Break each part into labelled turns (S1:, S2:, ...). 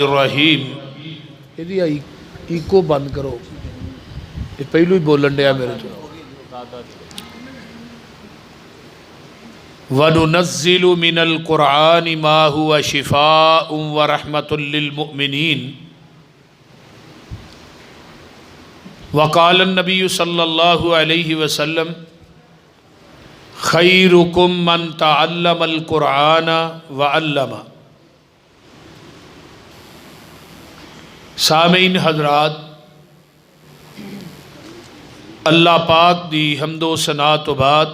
S1: الرحیم یہ ایکو بند کرو، یہ پہلو ہی بولن دیا میرے تو وَنُنَزِّلُ مِنَ الْقُرْآنِ مَا هُوَ شِفَاءٌ وَرَحْمَةٌ لِّلْمُؤْمِنِينَ وقال النبی صلی اللہ علیہ وسلم خیرکم من تعلم القرآن وعلم۔ سامعین حضرات، اللہ پاک دی حمد و ثنا تو بعد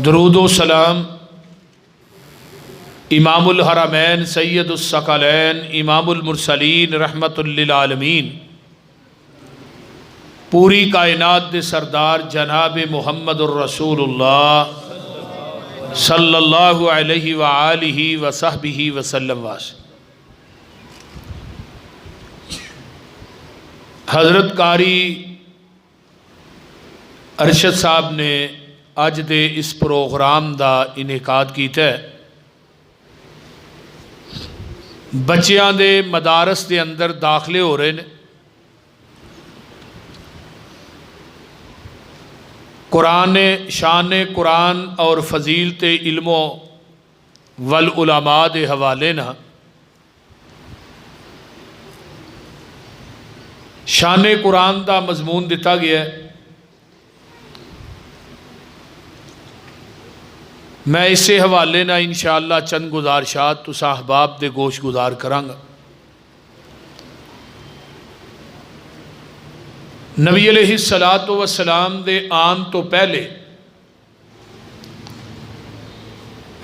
S1: درود و سلام امام الحرمین سید الثقلین امام المرسلین رحمت للعالمین پوری کائنات دے سردار جناب محمد الرسول اللہ صلی اللہ علیہ وآلہ وصحبہ وسلم واسے۔ حضرت قاری ارشد صاحب نے اج دے اس پروگرام دا انعقاد کیتا ہے۔ بچیاں دے مدارس دے اندر داخلے ہو رہے ہیں، قرآن شان قرآن اور فضیلت علم والعلماء دے حوالے نہ شان قرآن دا مضمون دیتا گیا ہے۔ میں اسے حوالے نہ انشاءاللہ چند گزارشات تساں احباب دے گوش گزار کرانگا۔ نبی علیہ السلام دے آن تو پہلے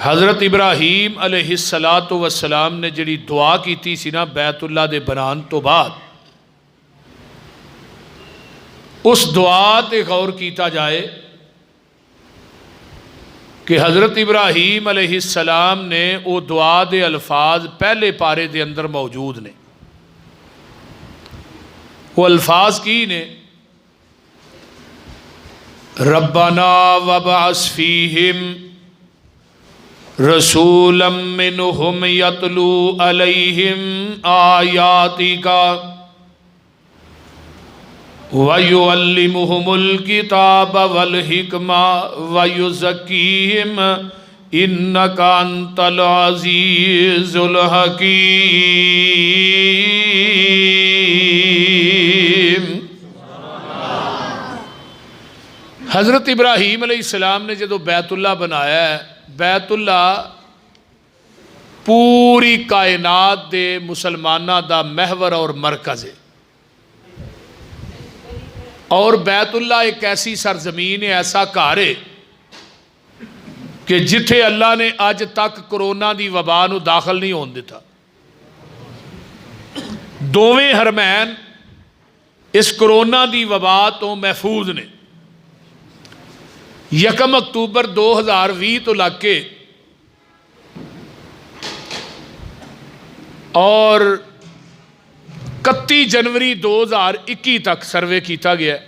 S1: حضرت ابراہیم علیہ السلام نے جڑی دعا کی تھی سی نا بیت اللہ دے بنان تو بعد، اس دعا تے غور کیتا جائے کہ حضرت ابراہیم علیہ السلام نے وہ دعا دے الفاظ پہلے پارے دے اندر موجود نے۔ وہ الفاظ کی نے ربنا وابعث فیہم رسولا منہم یتلو علیہم آیاتک وَيُعَلِّمُهُمُ الْكِتَابَ وَالْحِكْمَةَ وَيُزَكِّيهِمْ إِنَّكَ أَنْتَ الْعَزِيزُ الْحَكِيمُ۔ حضرت ابراہیم علیہ السلام نے جدو بیت اللہ بنایا ہے، بیت اللہ پوری کائنات دے مسلمانہ دا محور اور مرکز ہے، اور بیت اللہ ایک ایسی سرزمین ہے، ایسا گھر ہے کہ جتھے اللہ نے آج تک کرونا دی وبا نو داخل نہیں ہون دیتا۔ دوویں حرمین اس کرونا دی وبا تو محفوظ نے۔ 1 اکتوبر 2020 تو لگ کے اور 31 جنوری 2021 تک سروے کیتا گیا ہے۔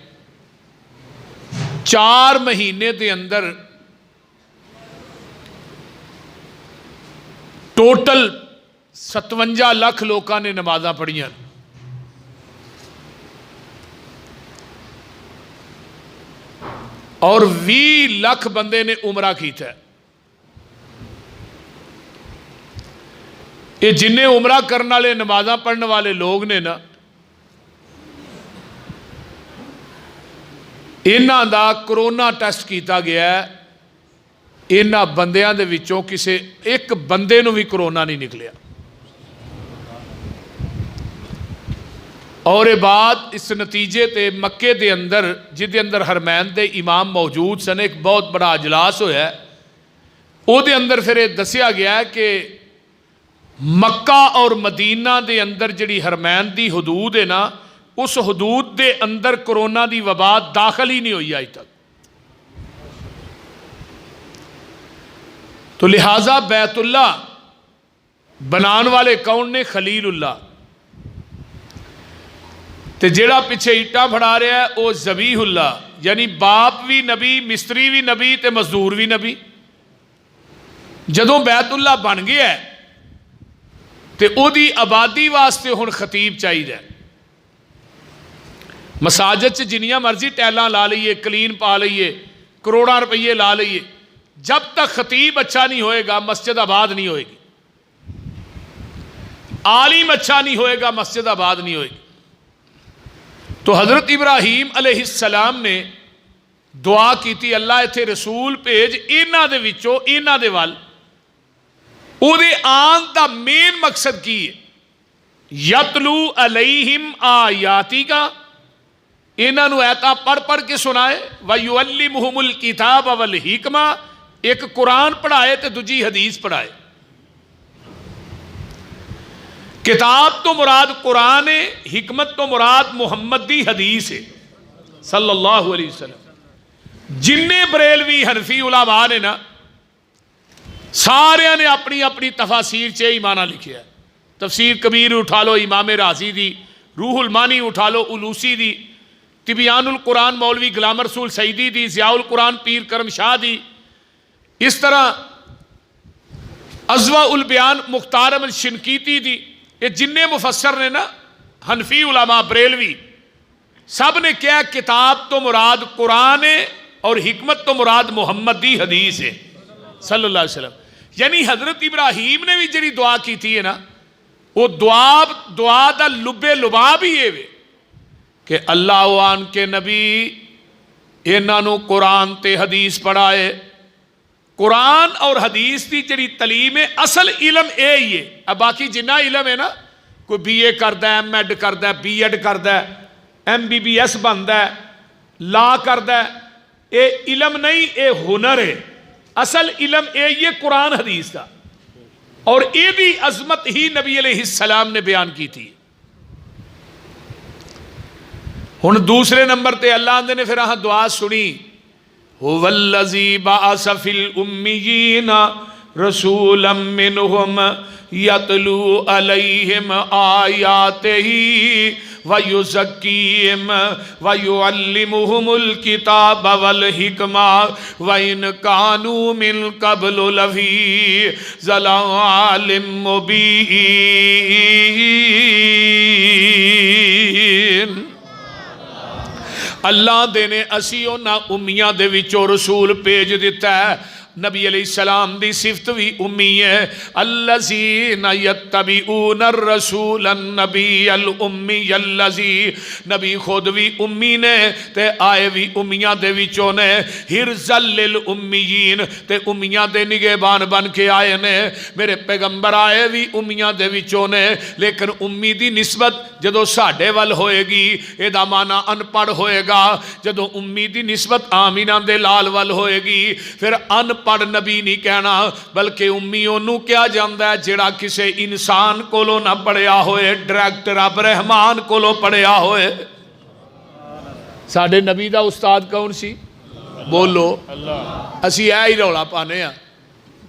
S1: 4 مہینے دے اندر ٹوٹل 57 لاکھ لوکاں نے نمازاں پڑھیاں، اور 20 لاکھ بندے نے عمرہ کیتا ہے۔ یہ جنہیں عمرہ کرنے والے نمازاں پڑھنے والے لوگ نے نا، انہاں دا کرونا ٹیسٹ کیتا گیا ہے، انہاں بندیاں دے وچوں کسے ایک بندے نو بھی کرونا نہیں نکلیا۔ اور یہ بات اس نتیجے تے مکے دے اندر جدے اندر حرمین دے امام موجود سن، ایک بہت بڑا اجلاس ہویا ہے، او دے اندر پھر یہ دسیا گیا ہے کہ مکہ اور مدینہ دے اندر جڑی حرمین دی حدود ہے نا، اس حدود دے اندر کرونا دی وبا داخل ہی نہیں ہوئی آج تک۔ تو لہٰذا بیت اللہ بنان والے کون نے؟ خلیل اللہ۔ تے جیڑا پیچھے اٹا پھڑا رہا ہے وہ ذبیح اللہ، یعنی باپ بھی نبی، مستری بھی نبی تے مزدور بھی نبی۔ جدوں بیت اللہ بن گیا ہے تے او دی آبادی واسطے ہن خطیب چاہیے. مساجد چ جنیاں مرضی ٹیلاں لا لئیے، کلین پا لئیے، کروڑاں روپیے لا لئیے، جب تک خطیب اچھا نہیں ہوئے گا مسجد آباد نہیں ہوئے گی. عالم اچھا نہیں ہوئے گا مسجد آباد نہیں ہوئے گی. تو حضرت ابراہیم علیہ السلام نے دعا کی تھی اللہ ایتھے رسول بھیج انہاں دے وچوں انہاں دے وال. او دے آن دا مین مقصد کی ہے یتلو علیہم آیاتی کا، انہاں نو آیتاں پڑھ پڑھ کے سنائے، وَيُعَلِّمُهُمُ الْكِتَابَ وَالْحِکْمَةَ، ایک قرآن پڑھائے تے دوجی حدیث پڑھائے. کتاب تو مراد قرآن ہے، حکمت تو مراد محمد دی حدیث ہے صلی اللہ علیہ وسلم. جننے بریلوی حنفی علماء نے نا سارے نے اپنی اپنی تفاسیر چے ہی معنی لکھیا ہے. تفسیر کبیر اٹھا لو امام رازی دی، روح المانی اٹھا لو الوسی دی، تبیان القرآن مولوی غلام رسول سعیدی دی، ضیاء القرآن پیر کرم شاہ دی، اس طرح اضواء البیان مختار احمد شنقیطی دی. یہ جننے مفسر نے نا حنفی علماء بریلوی سب نے کیا کتاب تو مراد قرآن ہے اور حکمت تو مراد محمد دی حدیث ہے صلی اللہ علیہ وسلم. یعنی حضرت ابراہیم نے بھی جڑی دعا کی تھی ہے نا وہ دعا دا لب لباب ہی ہے کہ اللہ وان کے نبی انہاں نو قرآن تے حدیث پڑھائے. قرآن اور حدیث دی جڑی تعلیم ہے اصل علم اے ہی ہے. اب باقی جنہ علم ہے نا کوئی بی اے کردا ہے، ایم ایڈ کردا ہے، بی ایڈ کردا ہے، ایم بی بی ایس بندا ہے، لا کردا ہے، اے علم نہیں اے ہنر ہے. اصل علم اے یہ قرآن حدیث دا اور اے دی عظمت ہی نبی علیہ السلام نے بیان کی تھی. ہن دوسرے نمبر تے اللہ نے پھر دعا سنی، هو الذی بعث فی الامیین رسولا منہم یتلو علیہم آیاتہ وَيُزَكِّيهِمْ وَيُعَلِّمُهُمُ الْكِتَابَ وَالْحِكْمَةَ وَإِنْ كَانُوا مِنْ قَبْلُ لَفِي ضَلَالٍ مُبِينٍ. اللہ دے نے اسی انہاں امیاں دے وچوں رسول بھیج دیتا ہے. نبی علیہ السلام دی صفت بھی امی ہے، الذین یتبعون الرسول النبی الامی الذی، نبی خود بھی امی نے تے آئے بھی امیاں دے وچوں نے، حرزا للامیین تے امیاں دے نگہبان بن کے آئے نے. میرے پیغمبر آئے بھی امیاں دے وچوں نے، لیکن امی دی نسبت جدو ساڈے ول ہوئے گی اے دا معنی ان پڑھ ہوئے گا. جدو امی دی نسبت آمینہ دے لال ول ہوئے گی پھر ان پڑھ نبی نہیں کہنا بلکہ امی انہوں کیا جاندا ہے جڑا کسے انسان کولو نہ پڑھیا ہوئے، ڈائریکٹ رب رحمان کولو پڑھیا ہوئے. ساڈے نبی دا استاد کون سی؟ بولو. اسی اے ہی رولا پانے ہاں.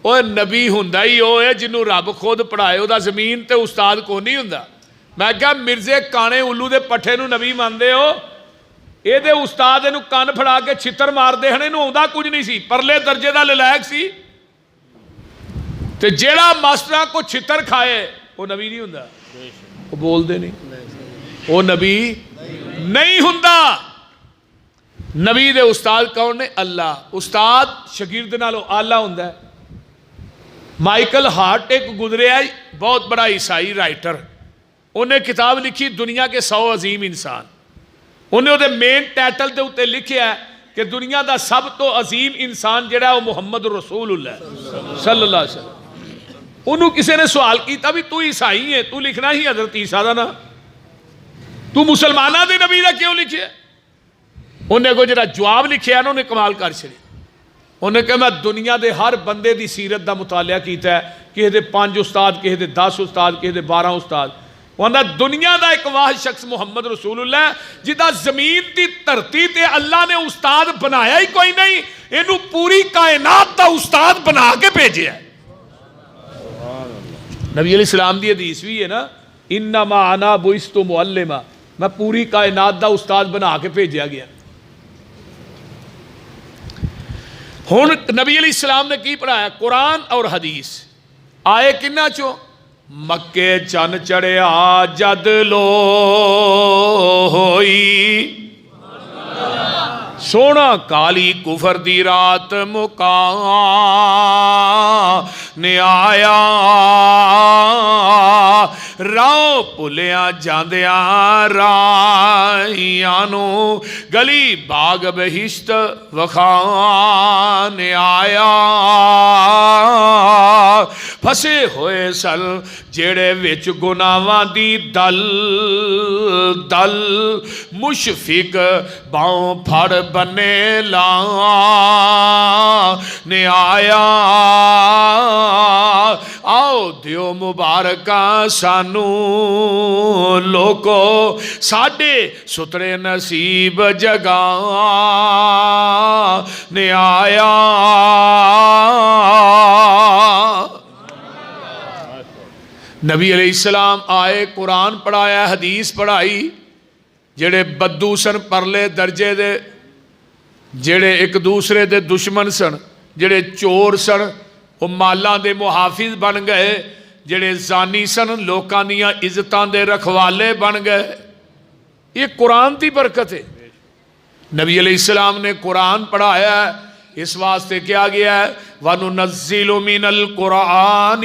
S1: اوہ نبی ہوندا ہی ہوئے جنہوں رب خود پڑھائے، او دا زمین تے استاد کو نہیں ہوندا. میں کہا مرزے کانے الو دے پٹھے نو نبی ماندے ہو، اے دے استاد انہوں کان پھڑا کے چھتر مار دے ہنے انہوں ہوندہ کچھ نہیں سی، پرلے درجے دا للائق سی. تے جیڑا ماسٹرہ کو چھتر کھائے وہ نبی نہیں ہوندہ، وہ بول دے نہیں، وہ نبی نہیں ہوندہ. نبی دے استاد کون نے؟ اللہ. استاد شاگرد نالوں آلہ ہوندہ ہے. مائیکل ہارٹ ایک گزرے ہے بہت بڑا عیسائی رائٹر، انہیں کتاب لکھی دنیا کے 100 عظیم انسان. انہیں وہ مین ٹائٹل دے اتے لکھیا ہے کہ دنیا دا سب تو عظیم انسان جڑا ہے وہ محمد رسول اللہ صلی اللہ علیہ وسلم. انہوں کسی نے سوال کیتا بھی تو عیسائی ہے تو لکھنا ہی حضرت عیسیٰ دا نا، تو مسلمانہ دے نبی دا کیوں لکھیا؟ انہیں کو جڑا جواب لکھیا ہے انہوں نے کمال کر چھڑی. انہیں کہا میں دنیا دے ہر بندے دی سیرت دا مطالعہ کیتا ہے، کہے دے 5 استاد، کہے دے 10 استاد، کہے دے 12 استاد. وہاں دنیا دا ایک واحد شخص محمد رسول اللہ جدا زمین دی دھرتی تے اللہ نے استاد بنایا ہی کوئی نہیں، انہوں پوری کائنات دا استاد بنا کے بھیجے ہے. نبی علیہ السلام دی حدیث بھی ہے نا، انما انا بعثت معلما، میں پوری کائنات دا استاد بنا کے بھیجا گیا. ہن نبی علیہ السلام نے کی پڑھایا؟ قرآن اور حدیث. آئے کنہ چو؟ مکے چن چڑھیا جد لو ہوئی سونا کالی کفر دی رات مکان آیا راہ پلیاں جاندیاں رائیاں نو گلی باغ بہشت وخان آیا پھسے ہوئے سل جیڑے وچ گناواں دی دل دل مشفق باؤں پھڑ بنے لانے آیا آؤ دیو مبارکہ سانو لوکو ساڑھے سترے نصیب جگانے آیا نبی علیہ السلام آئے قرآن پڑھایا حدیث پڑھائی جڑے بدو سن پرلے درجے دے جڑے ایک دوسرے دے دشمن سن جڑے چور سن وہ مالاں دے محافظ بن گئے جڑے زانی سن لوکاں دیاں عزتاں دے رکھوالے بن گئے یہ قرآن دی برکت ہے نبی علیہ السلام نے قرآن پڑھایا ہے اس واسطے کیا گیا ہے وَنُنَزِّلُ مِنَ الْقُرْآنِ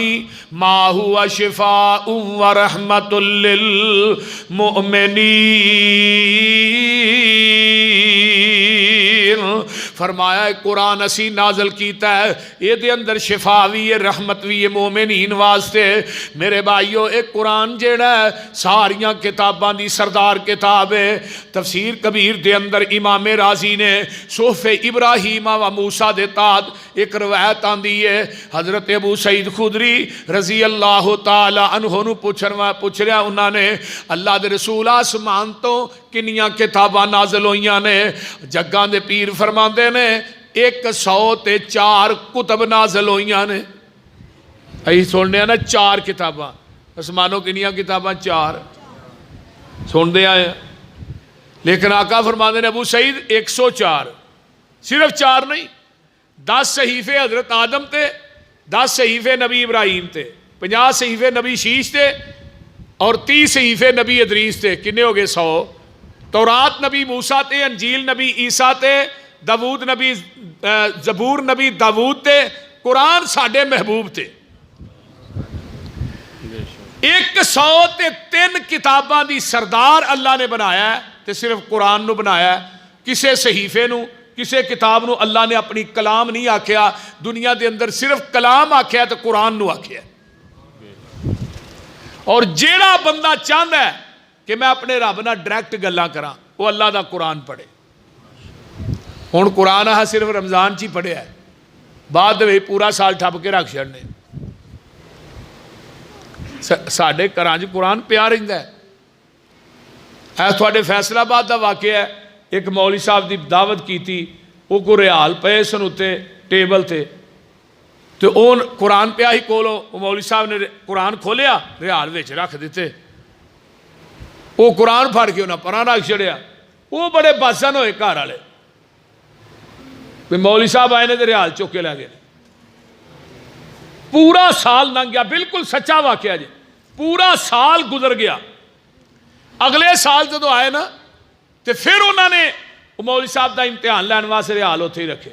S1: مَا هُوَ شِفَاءٌ وَرَحْمَةٌ لِّلْمُؤْمِنِينَ فرمایا ہے قرآن اسی نازل کیتا ہے یہ دے اندر شفا بھی ہے رحمت بھی ہے مومنین واسطے میرے بھائیو ایک قرآن جیڑا ہے ساریاں کتاباں دی سردار کتاب ہے تفسیر کبیر دے اندر امام رازی نے صحف ابراہیم و موسیٰ دے تاد ایک روایت آندی ہے حضرت ابو سعید خدری رضی اللہ تعالی عنہ نو پوچھ رہا انہوں نے اللہ دے رسول آسمان تو کنیاں کتاباں نازل ہوئیاں نے جگاں دے پیر فرماندے نے 104 کتب نازل ہوئیاں نے ایسی سننے ہیں نا 4 کتاباں آسمانوں کنیاں کتاباں 4 سننے آئے لیکن آقا فرماندے نے ابو سعید 104 صرف 4 نہیں 10 صحیفے حضرت آدم تے 10 صحیفے نبی ابراہیم تے 50 صحیفے نبی شیش تے اور 30 صحیفے نبی ادریس تے کنے ہو گئے 100 تورات نبی موسیٰ تے انجیل نبی عیسیٰ تے داود نبی زبور نبی داود تے قرآن ساڑھے محبوب تے 103 کتاباں دی سردار اللہ نے بنایا ہے تے صرف قرآن نو بنایا ہے کسے صحیفے نو کسے کتاب نو اللہ نے اپنی کلام نہیں آکھیا دنیا دے اندر صرف کلام آکھیا تو قرآن نو آکھیا اور جیڑا بندہ چاہتا ہے کہ میں اپنے رب نہ ڈائریکٹ گلاں کراں وہ اللہ دا قرآن پڑھے ہن قرآن صرف رمضان چی پڑھیا ہے بعد میں پورا سال ٹھپ کے رکھ چھڑنے ساڈے گھراں وچ قرآن پیا رہندا ہے تھوڑے فیصلہ آباد دا واقعہ ہے ایک مولوی صاحب دی دعوت کی تھی وہ کو ریال پے سن اتے ٹیبل تے تو اون قرآن پیا ہی کولو وہ مولوی صاحب نے قرآن کھولیا ریال وچ رکھ دیتے وہ قرآن پھڑ کے انہاں پراں رکھ چھڑیا وہ بڑے باسن ہوئے گھر والے مولوی صاحب آئے نے ریال چک کے لے گئے پورا سال لنگ گیا بالکل سچا واقعہ جی پورا سال گزر گیا اگلے سال جدو آئے نا تو پھر انہوں نے مولوی صاحب دا امتحان لین واسطے ریال اتنے ہی رکھے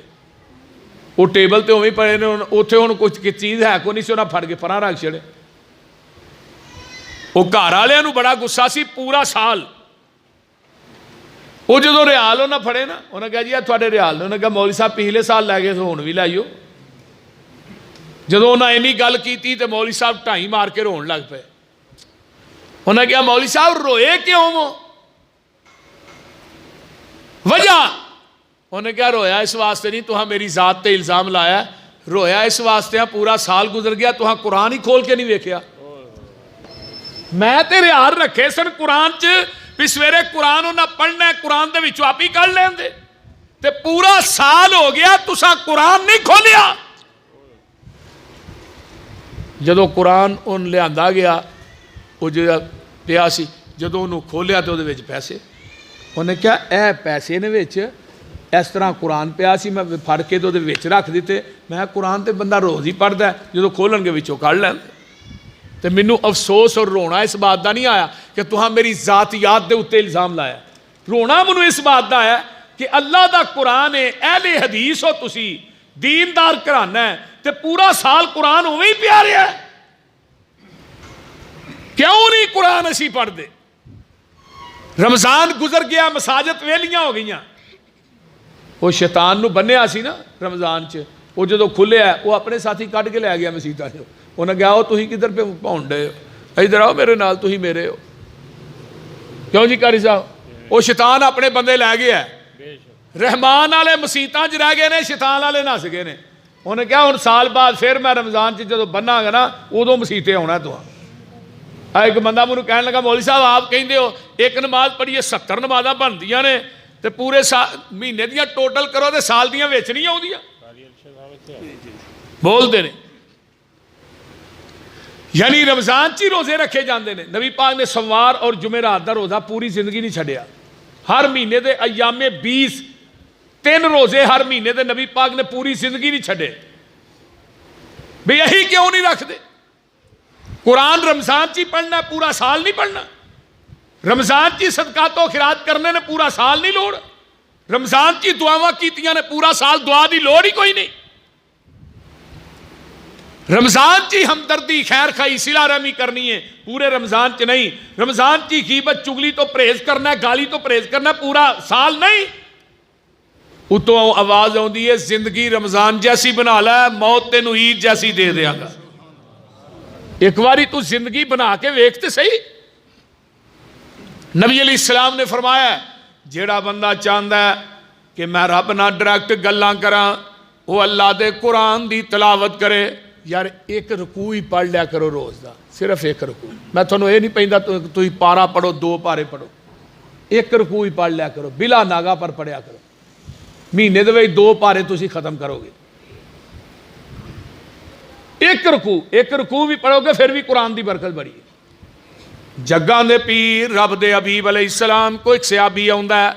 S1: وہ ٹیبل تے اویں پڑے نے اتنے ہوں کچھ چیز ہے کو نہیں سی انہیں پھڑ کے پراں رکھ چھڑے وہ گھر والوں نوں بڑا غصہ سی پورا سال وہ جدو ریال انہیں پھڑے نا انہیں کہا جی تھوڑے ریال نے انہیں کہا مولوی صاحب پچھلے سال لے گئے تو ہن بھی لائیو جدو انہیں اینی گل کی تو مولوی صاحب ٹھائی مار کے رون لگ پے انہیں کہا مولوی صاحب روئے کیوں ہو وجہ انہیں کیا رویا اس واسطے نہیں تو ہاں میری ذات تے الزام لایا رویا اس واسطے ہاں پورا سال گزر گیا تو ہاں قرآن ہی کھول کے نہیں ویکھیا میں تے ریال رکھے سن قرآن چ بھی سویرے قرآن انہاں پڑھنا ہے قرآن دے وچوں آپ ہی کر لیں دے تے پورا سال ہو گیا تساں قرآن نہیں کھولیا جدو قرآن ان لیا گیا وہ جو پیا سی جدو انہوں کھولیا تو وہ پیسے انہیں کیا اے پیسے نے اس طرح قرآن پیا سی میں پھڑ کے تو رکھ دیتے میں قرآن تے بندہ روز ہی پڑھتا ہے جدو کھولن کے وچوں کڑھ لیں تو مینوں افسوس اور رونا اس بات کا نہیں آیا کہ تہاں میری ذاتیات دے اتنے الزام لایا. رونا مینوں اس بات کا ہے کہ اللہ دا قرآن ہے, اہل حدیث ہو تسی, دیندار گھرانہ ہے, تے پورا سال قرآن اوے ہی پیا رہا ہے. کیوں نہیں قرآن اسی پڑھ دے؟ رمضان گزر گیا, مساجد ویلیاں ہو گئیاں. وہ شیطان نو بنیا سی نا رمضان چ, وہ جدو کھلیا وہ اپنے ساتھی کٹ کے لے گیا مسیطا چ. انہیں کہا وہ تھی کدھر پہ پہنچ ڈے ہو, ادھر آؤ میرے نال, تھی میرے ہو. کیوں جی قاری صاحب؟ وہ شیطان اپنے بندے لے گیا. رحمان والے مسیطاں چ رہ گئے نے, شیطان والے نس گئے نے. انہیں کہا ہوں سال بعد پھر میں رمضان چ جدو بننا گا نا ادو مسیطے ہونا تو. ایک بندہ مجھے کہنے لگا مولوی صاحب آپ کہندے ہو ایک نماز پڑھیے 70 نمازاں بندیاں نے تے پورے مہینے دیاں ٹوٹل کرو تے سال دیاں وچ نہیں آؤندیاں. بول دے نے یعنی رمضان چی روزے رکھے جاندے نے. نبی پاک نے سوار اور جمعرات دا روزہ پوری زندگی نہیں چھڈیا. ہر مہینے دے ایام 20 3 روزے ہر مہینے دے نبی پاک نے پوری زندگی نہیں چھڈے. بھئی یہی کیوں نہیں رکھ دے؟ قرآن رمضان چی پڑھنا ہے, پورا سال نہیں پڑھنا. رمضان چی صدقات و خیرات کرنے نے پورا سال نہیں لوڑ. رمضان چی دعاواں کیتیاں نے پورا سال دعا دی لوڑ ہی کوئی نہیں. رمضان چی ہمدردی خیر خائی صلہ رحمی کرنی ہے, پورے رمضان چ نہیں. رمضان چی غیبت چگلی تو پرہیز کرنا ہے, گالی تو پرہیز کرنا ہے, پورا سال نہیں. اتوں آواز آتی ہے زندگی رمضان جیسی بنا لا, موت تینوں عید جیسی دے دیا گا. ایک باری تو زندگی بنا کے ویکھتے صحیح. نبی علیہ السلام نے فرمایا جیڑا بندہ چاہتا ہے کہ میں رب نہ ڈائریکٹ گلاں کراں, وہ اللہ دے قرآن دی تلاوت کرے. یار ایک رکوع ہی پڑھ لیا کرو روز دا, صرف ایک رکوع. میں تھانوں یہ نہیں پہندا تسی پارا پڑھو 2 پارے پڑھو, ایک رکوع ہی پڑھ لیا کرو, بلا ناگا پر پڑھیا کرو. مہینے دے وچ 2 پارے تسی ختم کرو گے. ایک رکوع بھی پڑھو گے پھر بھی قرآن دی برکت بڑی ہے. جگاں دے پیر رب دے حبیب علیہ السلام کو ایک صحابی آندا ہے,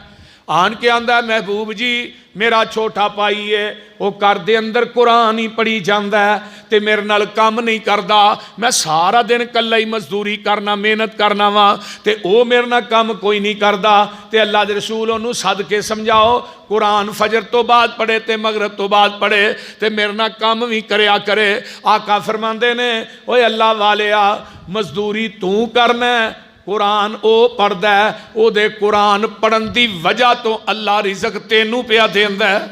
S1: آن کے آندا ہے محبوب جی میرا چھوٹا پائی ہے, وہ گھر دے اندر قرآن ہی پڑھی جاندا ہے تے میرے نال کام نہیں کردا. میں سارا دن کلا ہی مزدوری کرنا, محنت کرنا وا, تے او میرے نال کام کوئی نہیں کردا. تے اللہ دے رسول انہوں سد کے سمجھاؤ قرآن فجر تو بعد پڑھے تے مغرب تو بعد پڑھے تے میرے نال کام بھی کریا کرے. آقا فرماندے نے اوے اللہ والیا مزدوری تو کرنا ہے, قرآن او پڑھدا ہے, او دے قرآن پڑھن دی وجہ تو اللہ رزق تینوں پیا دیندا ہے.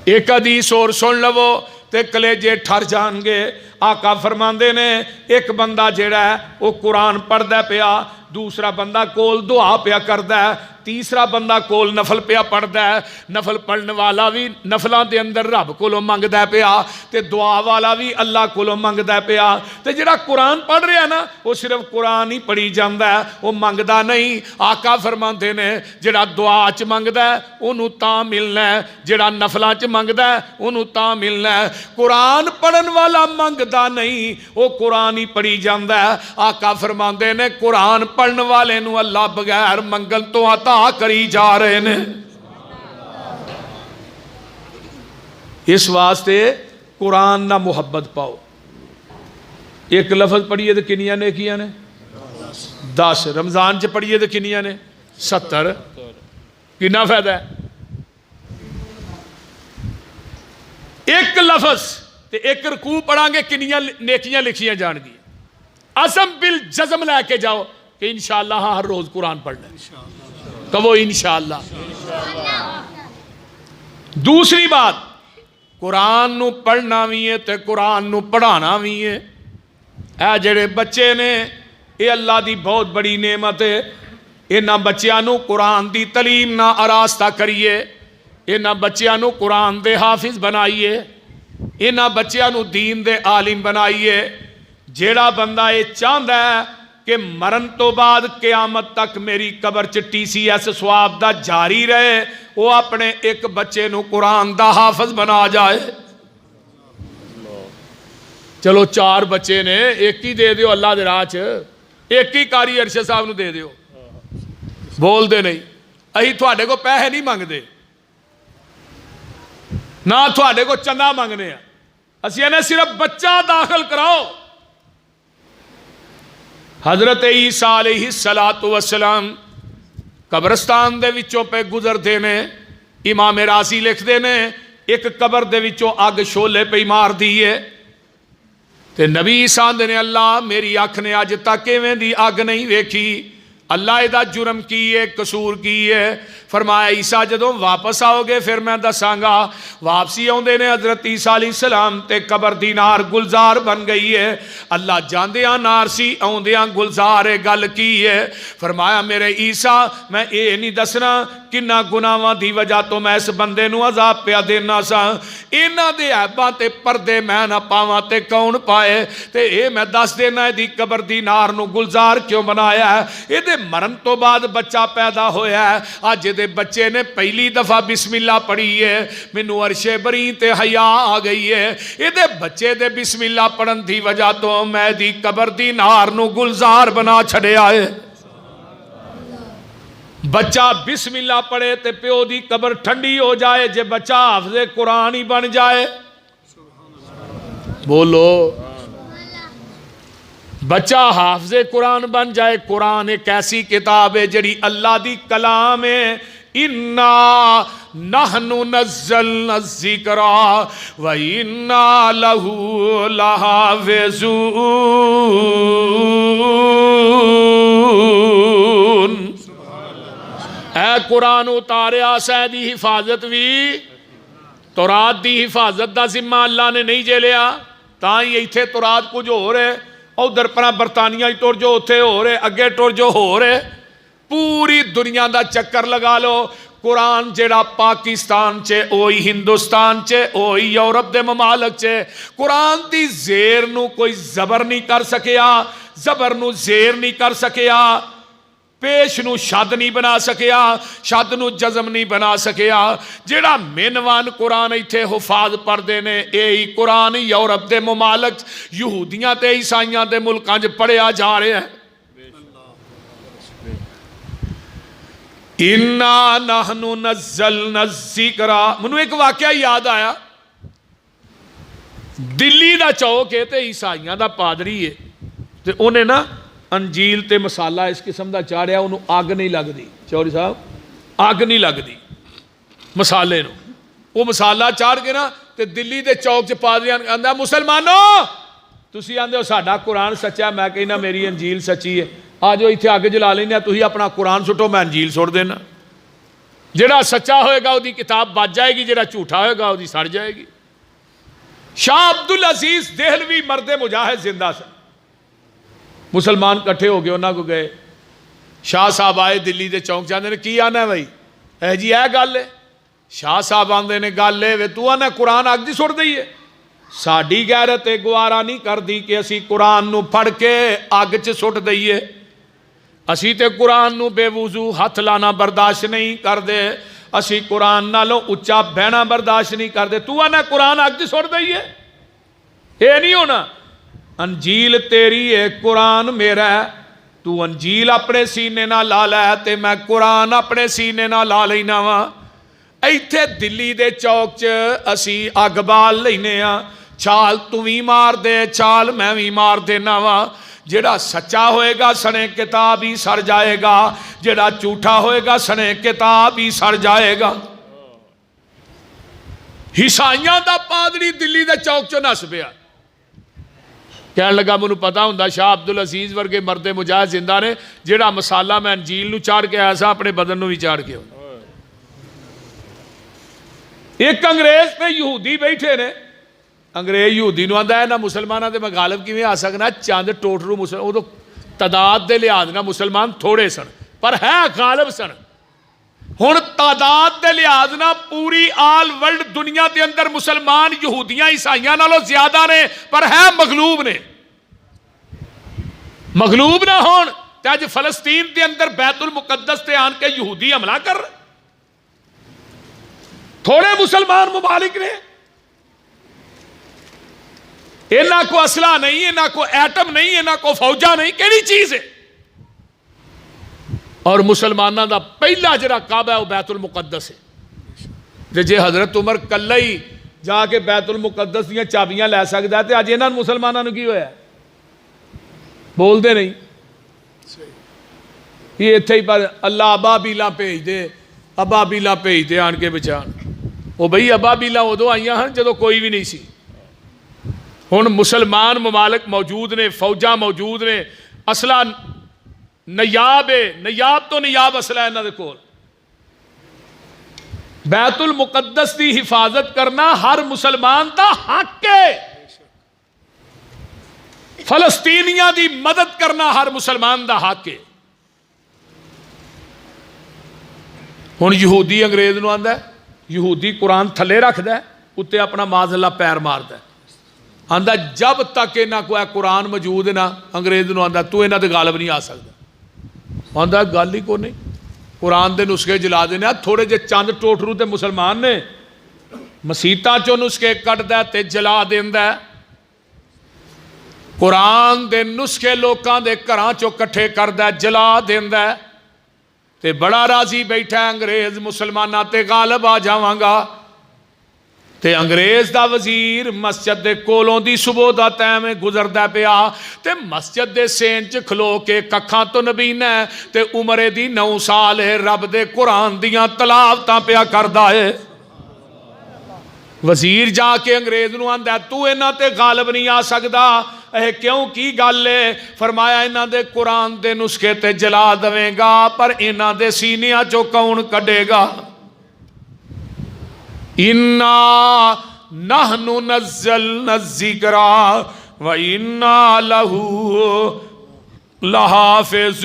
S1: ایک حدیث اور سن لو تے کلیجے ٹھر جان گے. آقا فرماندے نے ایک بندہ جیڑا ہے وہ قرآن پڑھدا پیا, دوسرا بندہ کول دعا پیا کردا ہے, تیسرا بندہ کول نفل پیا پڑھدا ہے. نفل پڑھن والا بھی نفلاں دے اندر رب کولوں منگدا پیا تے دعا والا بھی اللہ کولوں منگدا پیا. تے جڑا قرآن پڑھ رہا ہے نا وہ صرف قرآن ہی پڑھی جاندا ہے, وہ منگدا نہیں. آقا فرماندے نے جڑا دعا چ منگدا ہے اونوں تاں ملنا ہے, جڑا نفلاں چ منگدا ہے اونوں تاں ملنا ہے. قرآن پڑھن والا منگدا نہیں, وہ قرآن ہی پڑھی جاندا ہے. آقا فرماندے نے قرآن پڑھن والے نو اللہ بغیر منگل تو عطا کری جا رہے نے. اس واسطے قرآن نہ محبت پاؤ. ایک لفظ پڑھیے تو کنیاں نیکیاں نے 10, رمضان چ پڑھیے تو کنیاں نے 70. کنا فائدہ ہے؟ ایک لفظ تے ایک رکوع پڑھاں گے کنیاں نیکیاں لکھیاں جان گی. عزم بالجزم لے کے جاؤ کہ انشاءاللہ ہر روز قرآن پڑھنا ہے. کہو انشاءاللہ. دوسری بات قرآن نو پڑھنا بھی ہے تے قرآن نو پڑھانا بھی ہے. اے جڑے بچے نے یہ اللہ دی بہت بڑی نعمت ہے. انہاں بچیاں نو قرآن دی تعلیم نہ آراستہ کریے, انہاں بچیاں نو قرآن دے حافظ بنائیے, انہاں بچیاں نو دین دے عالم بنائیے. جیڑا بندہ یہ چاہتا ہے کہ مرن تو بعد قیامت تک میری قبر چ TCS سواب دا جاری رہے, وہ اپنے ایک بچے نو قرآن دا حافظ بنا جائے. چلو 4 بچے نے, ایک ہی دے دیو اللہ دے راہ چ, ایک ہی کاری ارشد صاحب نو دے دیو. بول دے نہیں اہی تھوڑے کو پیسے نہیں مانگتے, نہ تھوڑے کو چندہ مانگنے ہیں. اسی نے صرف بچہ داخل کراؤ, حضرت عیسیٰ علیہ السلام قبرستان دے وچوں پہ گزردے نے، امام رازی لکھ دے نے ایک قبر دے وچوں اگ شولے پہ مار دیئے تے نبی عیسیٰ نے اللہ میری اکھ نے اج تک ایویں دی اگ نہیں ویکھی، اللہ ادا جرم کی ہے، قصور کی ہے۔ فرمایا عیسیٰ جدوں واپس آؤ گے پھر میں دساں گا۔ واپسی آؤندے نے حضرت عیسیٰ علیہ السلام تے قبر دی نار گلزار بن گئی ہے۔ اللہ جاندیاں نار سی آؤندیاں گلزار گل کی ہے۔ فرمایا میرے عیسیٰ میں اے نہیں دسنا کنہ گناہاں دی وجہ تو میں اس بندے نو عذاب پیا دینا سا، انہاں دے عیباں تے پردے میں نہ پاواں تے کون پائے، تے اے میں دس دینا دی قبر دی نار نو گلزار کیوں بنایا ہے۔ اے دے مرن تو بعد بچہ پیدا ہویا ہے، آج دے بچے نے پہلی دفعہ بسم اللہ پڑھی ہے، مینوں عرش بری تے حیا آ گئی ہے۔ اے دے بچے دے بسم اللہ پڑھن دی وجہ تو میں دی قبر دی نار نو گلزار بنا چھڑیا ہے۔ بچہ بسم اللہ پڑھے تے پیو دی قبر ٹھنڈی ہو جائے، جے بچہ حافظ قرآن ہی بن جائے، بولو بچہ حافظ قرآن بن جائے۔ قرآن ایک ایسی کتاب ہے جڑی اللہ دی کلام ہے، اِنَّا نَحْنُ نَزَّلْنَا الذِّكْرَ وَإِنَّا لَهُ لَحَافِظُونَ۔ اے قرآن اتاریا سہ دی حفاظت بھی تورات دی حفاظت دا ذمہ اللہ نے نہیں جے لیا، تاں ہی ایتھے تورات کچھ ہو رہے، ادھر پرا برطانیہ ٹر جو اتھے ہو رہے، اگے ٹر جو ہو رہے، پوری دنیا دا چکر لگا لو، قرآن جڑا پاکستان چے اوئی ہندوستان چے اوئی یورپ دے ممالک چے، قرآن دی زیر نو کوئی زبر نہیں کر سکیا، زبر نو زیر نہیں کر سکیا، پیش نو شد نہیں بنا سکیا، شد نو جزم نہیں بنا سکیا۔ جڑا مینوان قرآن ایتھے حفاظ پردے نے، اے قرآن یورپ دے ممالک یہودیاں تے عیسائیاں دے ملکاں جو پڑھیا جا رہے ہیں۔ اِنَّا نَحْنُ نَزَّلْنَا الذِّكْرَ۔ منو ایک واقعہ یاد آیا، دلی دا چوک ہے تے عیسائیاں دا پادری ہے تے انہیں نا انجیل تے مسالہ اس قسم دا چاڑیا، انہوں آگ نہیں لگ دی، چوری صاحب آگ نہیں لگ دی مسالے نو، وہ مسالہ چاڑ کے نا تے دلی دے چوک چ پادریاں آندا مسلمانوں تسی آندے ہو ساڈا قرآن سچا، میں کہنا میری انجیل سچی ہے، آجو ایتھے آگ جلا لینا، تسی اپنا قرآن سٹو میں انجیل سٹ دینا، جڑا سچا ہوئے گا وہ کتاب بچ جائے گی، جڑا جھوٹا ہوئے گا وہ سڑ جائے گی۔ شاہ عبدالعزیز دہلوی مرد مجاہد زندہ سے مسلمان کٹھے ہو گئے، انہاں کو گئے، شاہ صاحب آئے دلی دے چونک جاندے نے کی آنا ہے بھائی، اے جی اے گل ہے، شاہ صاحب آندے نے گل ہے وے تو آنا قرآن اگ دی سٹ دئیے، ساڈی غیرت گوارا نہیں کر دی کہ اسی قرآن نو پڑھ کے اگ چ سٹ دئیے، اسی تے قرآن نو بے وضو ہاتھ لانا برداشت نہیں کر دے، اسی قرآن نالوں اچا بہنا برداشت نہیں کر دے، تو آنا قرآن اگ دی سٹ دئیے، اے نہیں ہونا۔ انجیل تیری ہے قرآن میرا ہے، تو انجیل اپنے سینے نہ لا لے تے میں قرآن اپنے سینے نہ لا لینا وا۔ ایتھے دلی دے چوک چ اسی اگ بال لینے ہاں، چھال تو بھی مار دے چھال میں بھی مار دینا وا، جڑا سچا ہوئے گا سنے کتاب ہی سڑ جائے گا، جڑا جھوٹا ہوئے گا سنے کتاب ہی سڑ جائے گا۔ عیسائیاں دا پادری دلی دے چوک چ نس پیا، کہنے لگا منو پتا ہوندا شاہ عبدالعزیز ورگے مرد مجاہد زندہ نے، جڑا مسالہ میں انجیل نو چاڑ کے آیا سا اپنے بدن نو بھی چاڑ کے ہونا۔ ایک انگریز پہ یہودی بیٹھے نے، انگریز یہودی نو آندا ہے نہ مسلمانہ دے میں غالب کیویں آ سکنا، چاند ٹوٹرو مسلمان، وہ تو تعداد دے لحاظ نہ مسلمان تھوڑے سن پر ہے غالب سن، ہن تعداد دے لحاظ نہ پوری آل ورلڈ دنیا دے اندر مسلمان یہودیاں عیسائیاں نالوں زیادہ نے پر ہے مغلوب نے، مغلوب نہ ہون تے اج فلسطین دے اندر بیت المقدس تے آن کے یہودی حملہ کر رہے، تھوڑے مسلمان ممالک نے، انہاں کو اسلحہ نہیں، انہاں کو ایٹم نہیں، انہاں کو فوجا نہیں، کیڑی چیز ہے؟ اور مسلمانہ دا پہلا جڑا کعبہ ہے وہ بیت المقدس ہے، جے حضرت عمر کلہ ہی جا کے بیت المقدس دیاں چابیاں لے سکدا ہے تے اج انہاں مسلماناں نوں کی ہویا ہے؟ بول دے نہیں، یہ اتنے ہی پر اللہ ابابیلاں بھیج دے، ابابیلاں بھیج دے آن کے بچان. وہ بھئی ابابیلاں ادو آئیاں ہیں جدو کوئی بھی نہیں سی. ہن مسلمان ممالک موجود نے، فوجاں موجود نے، اسلحہ نیاب ہے، نیاب تو نیاب اسلحہ ہے انہاں دے کول. بیت المقدس دی حفاظت کرنا ہر مسلمان دا حق ہے. فلسطینیاں دی مدد کرنا ہر مسلمان دا حق ہے. ہن یہودی انگریز نو آندا ہے، یہودی قرآن تھلے رکھدا ہے، اتنے اپنا معاذ اللہ پیر ماردا ہے. آندا جب تک انہاں کو قرآن موجود ہے نا، انگریز نو آندا تو انہاں تے غالب نہیں آ سکدا. آندا گل ہی کو نہیں، قرآن دے نسخے جلا دینے. تھوڑے جے چند ٹوٹرو تے مسلمان نے مسیتاں چوں نسخے کٹدا تے جلا دیندا ہے. قرآن دے نسخے لوکاں دے گھراں چوں کٹھے کردا ہے، جلا دیندا ہے. تے بڑا راضی بیٹھا ہے انگریز مسلماناں تے غالب آ جاواں گا. تے انگریز دا وزیر مسجد دے کولوں دی صبح دا ٹائم گزردا پیا تے مسجد دے سین چ کھلو کے ککھاں تو نبینا ہے تے عمرے دی 9 سال ہے، رب دے قرآن دیاں تلاوتاں پیا کردا ہے. وزیر جا کے انگریز نو آندا تو انہاں تے غالب نہیں آ سکدا. اے کیوں کی گل ہے؟ فرمایا انہاں دے قرآن دے نسخے تے جلا دویں گا پر انہاں دے سینیاں چوں کون کڈے گا؟ اِنَّا نَحْنُ نَزَّلْنَا الذِّكْرَ وَإِنَّا لَهُ لَحَافِظُونَ.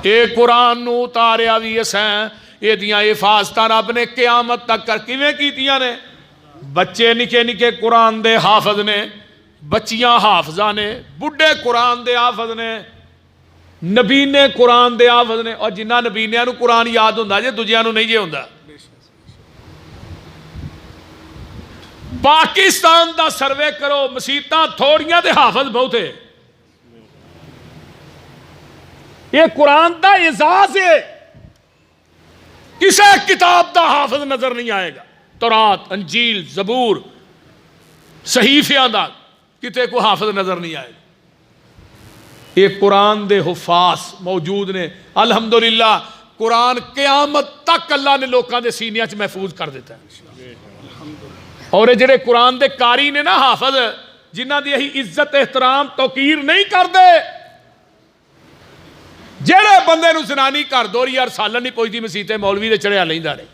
S1: اے قرآن نو اتاریا بھی اسیں، یہ دیاں حفاظتاں رب نے قیامت تک کر کیویں کیتیاں نے. بچے نکے نکے قرآن دے حافظ نے، بچیاں حافظاں نے، بڈھے قرآن دے حافظ نے، نبینے قرآن دے حافظ نے. اور جنہ نبینیاں نو قرآن یاد ہوندا جے دوجیاں نو نہیں جے ہوندا. پاکستان دا سروے کرو، مسیتاں تھوڑیاں تے حافظ بہتے. یہ قرآن دا اعزاز ہے. کسے کتاب دا حافظ نظر نہیں آئے گا. تورات، انجیل، زبور، صحیفیاں دا کتے کو حافظ نظر نہیں آئے گا. یہ قرآن دے حفاظ موجود نے. الحمدللہ قرآن قیامت تک اللہ نے لوکاں دے سینیاں چ محفوظ کر دیتا ہے. اور جڑے قرآن دے قاری نے نا حافظ، جنہ دی یہی عزت احترام توقیر نہیں کر دے، جڑے بندے نو زنانی کر دو یار سالن نہیں پہنچتی مسیتے مولوی دے چڑھیا لیندا رہے.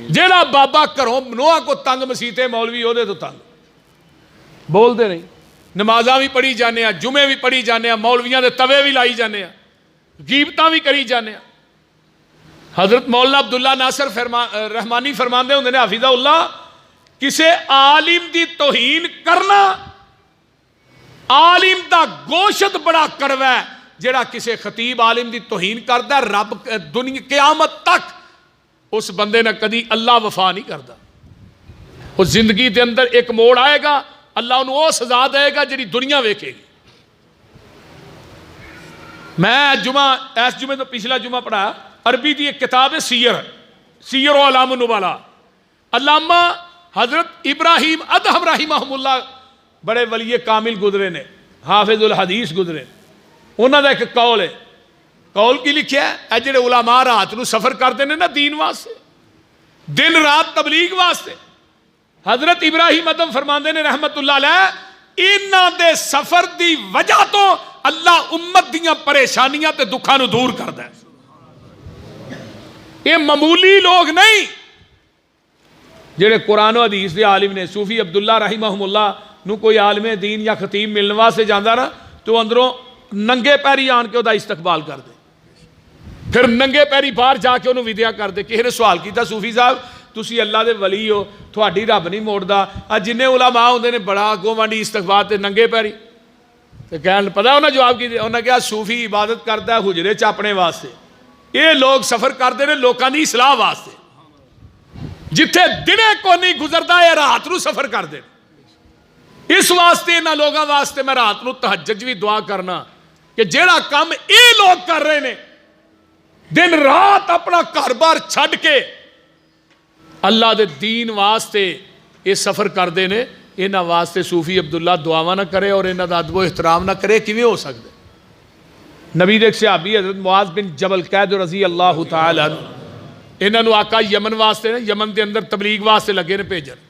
S1: جڑا بابا گھروں نوہاں کو تنگ مسیتے مولوی او دے تو تنگ بول دے نہیں. نمازاں بھی پڑھی جانے ہیں، جمعے بھی پڑھی جانے ہیں، مولویاں دے توے بھی لائی جانے ہیں، غیبتاں بھی کری جانے ہیں. حضرت مولانا عبداللہ ناصر رحمانی فرماندے ہوندے نے حافظہ اللہ، کسے عالم دی توہین کرنا، عالم دا گوشت بڑا کڑوا ہے. جڑا کسے خطیب عالم دی توہین کردا ہے، رب دنیا قیامت تک اس بندے نے کدی اللہ وفا نہیں کردا. اس زندگی دے اندر ایک موڑ آئے گا، اللہ انہوں وہ سزا دے گا جڑی دنیا ویکھے گی. میں جمعہ تو پچھلا جمعہ پڑھا، عربی دی ایک کتاب ہے سیر و علام النبلاء. علامہ حضرت ابراہیم ادہم رحمہ اللہ بڑے ولی کامل گزرے نے، حافظ الحدیث گزرے. انہوں نے ایک قول ہے، قول کی لکھیا ہے، اے جڑے علماء رات نو سفر کرتے ہیں نا دین واسطے، دن رات تبلیغ واسطے. حضرت ابراہیم ادم فرماندے نے رحمت اللہ علیہ، انہاں دے سفر دی وجہ تو اللہ امت دیاں پریشانیاں تے دکھاں نو دور کردا ہے. یہ معمولی لوگ نہیں جڑے قرآن و حدیث دے عالم نے. صوفی عبداللہ رحمہ اللہ نو کوئی عالم دین یا خطیب ملنے واسطے جاندا نا تو اندروں ننگے پیری آن کے او دا استقبال کر دے، پھر ننگے پیری باہر جا کے انہوں ودیا کر دے. کسی نے سوال کیتا صوفی صاحب تسی اللہ دے ولی ہو، تھوڑی رب نہیں موڑدا. جنہیں علماء ہوندے نے بڑا اگوں وانڈی استقبال تے ننگے پیری. تے کہن پتہ انہاں جواب کی انہاں نے کہا صوفی عبادت کردا ہے حجرے چ اپنے واسطے، یہ لوگ سفر کرتے ہیں لوکاں دی اصلاح واسطے. جتھے دنے کو نہیں گزردا ہے رات نو سفر کرتے ہیں. اس واسطے انہاں لوگاں واسطے میں رات نو تہجد بھی دعا کرنا کہ جیڑا کام اے لوگ کر رہے نے، دن رات اپنا گھر بار چھڈ کے اللہ دے دین واسطے یہ سفر کرتے ہیں انہاں واسطے صوفی عبداللہ دعاواں نہ کرے اور انہاں دا ادب و احترام نہ کرے، کیویں ہو سکتا؟ نبی دے صحابی حضرت معاذ بن جبل قید رضی اللہ تعالی عنہ، انہاں نو آقا یمن واسطے یمن دے اندر تبلیغ واسطے لگے نے بھیجن،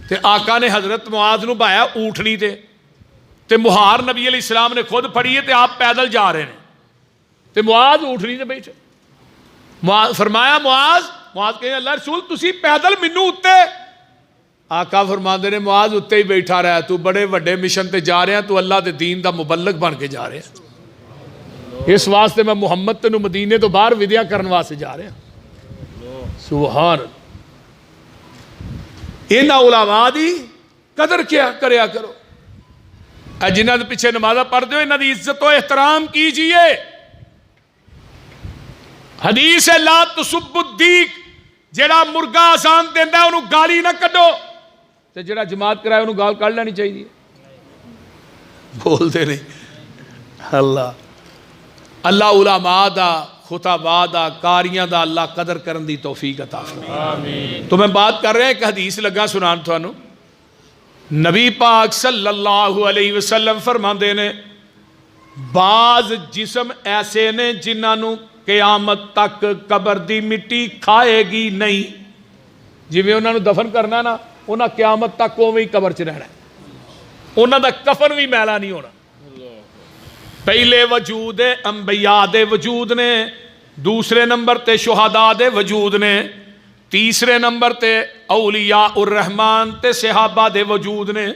S1: تے آقا نے حضرت معاذ نو بایا اونٹنی تے مہار نبی علیہ السلام نے خود پڑھی ہے تے آپ پیدل جا رہے ہیں تے معاذ اونٹنی تے بیٹھے، فرمایا معاذ کہے اللہ رسول تسی پیدل منو اتے، آقا فرماندے نے معاذ اتے ہی بیٹھا رہا، تو بڑے وڈے مشن تے جا رہے ہیں، تو اللہ دے دین دا مبلغ بن کے جا رہے ہیں، اس واسطے میں محمد تینو مدینے تو باہر ودیا کرن واسطے جا رہے ہیں۔ سبحان انہاں علماء دی قدر کیا کریا کرو، اے جنہاں دے پیچھے نمازہ پڑھ دو انہاں دی عزت و احترام کیجئے۔ حدیث ہے لا تسب الدیق، جڑا مرغا آسان دیندا ہے انہوں گالی نہ کڈو، تے جڑا جماعت کرائے انہوں گال کڈ لینی چاہیے، بول دے نہیں۔ اللہ علماء دا، خطباء دا، قاریاں دا اللہ قدر کرن دی توفیق عطا فرمائے۔ تو میں بات کر رہے ہیں کہ حدیث لگا سنان تھانوں، نبی پاک صلی اللہ علیہ وسلم فرماندے نے بعض جسم ایسے نے جنہاں نو قیامت تک قبر دی مٹی کھائے گی نہیں، جی میں انہوں نے دفن کرنا نا انہاں قیامت تک کوئی قبر چ رہنا ہے، انہاں دا کفن بھی میلا نہیں ہونا۔ پہلے وجود انبیاء دے وجود نے، دوسرے نمبر تے شہداء دے وجود نے، تیسرے نمبر تے اولیاء الرحمن تے صحابہ دے وجود نے،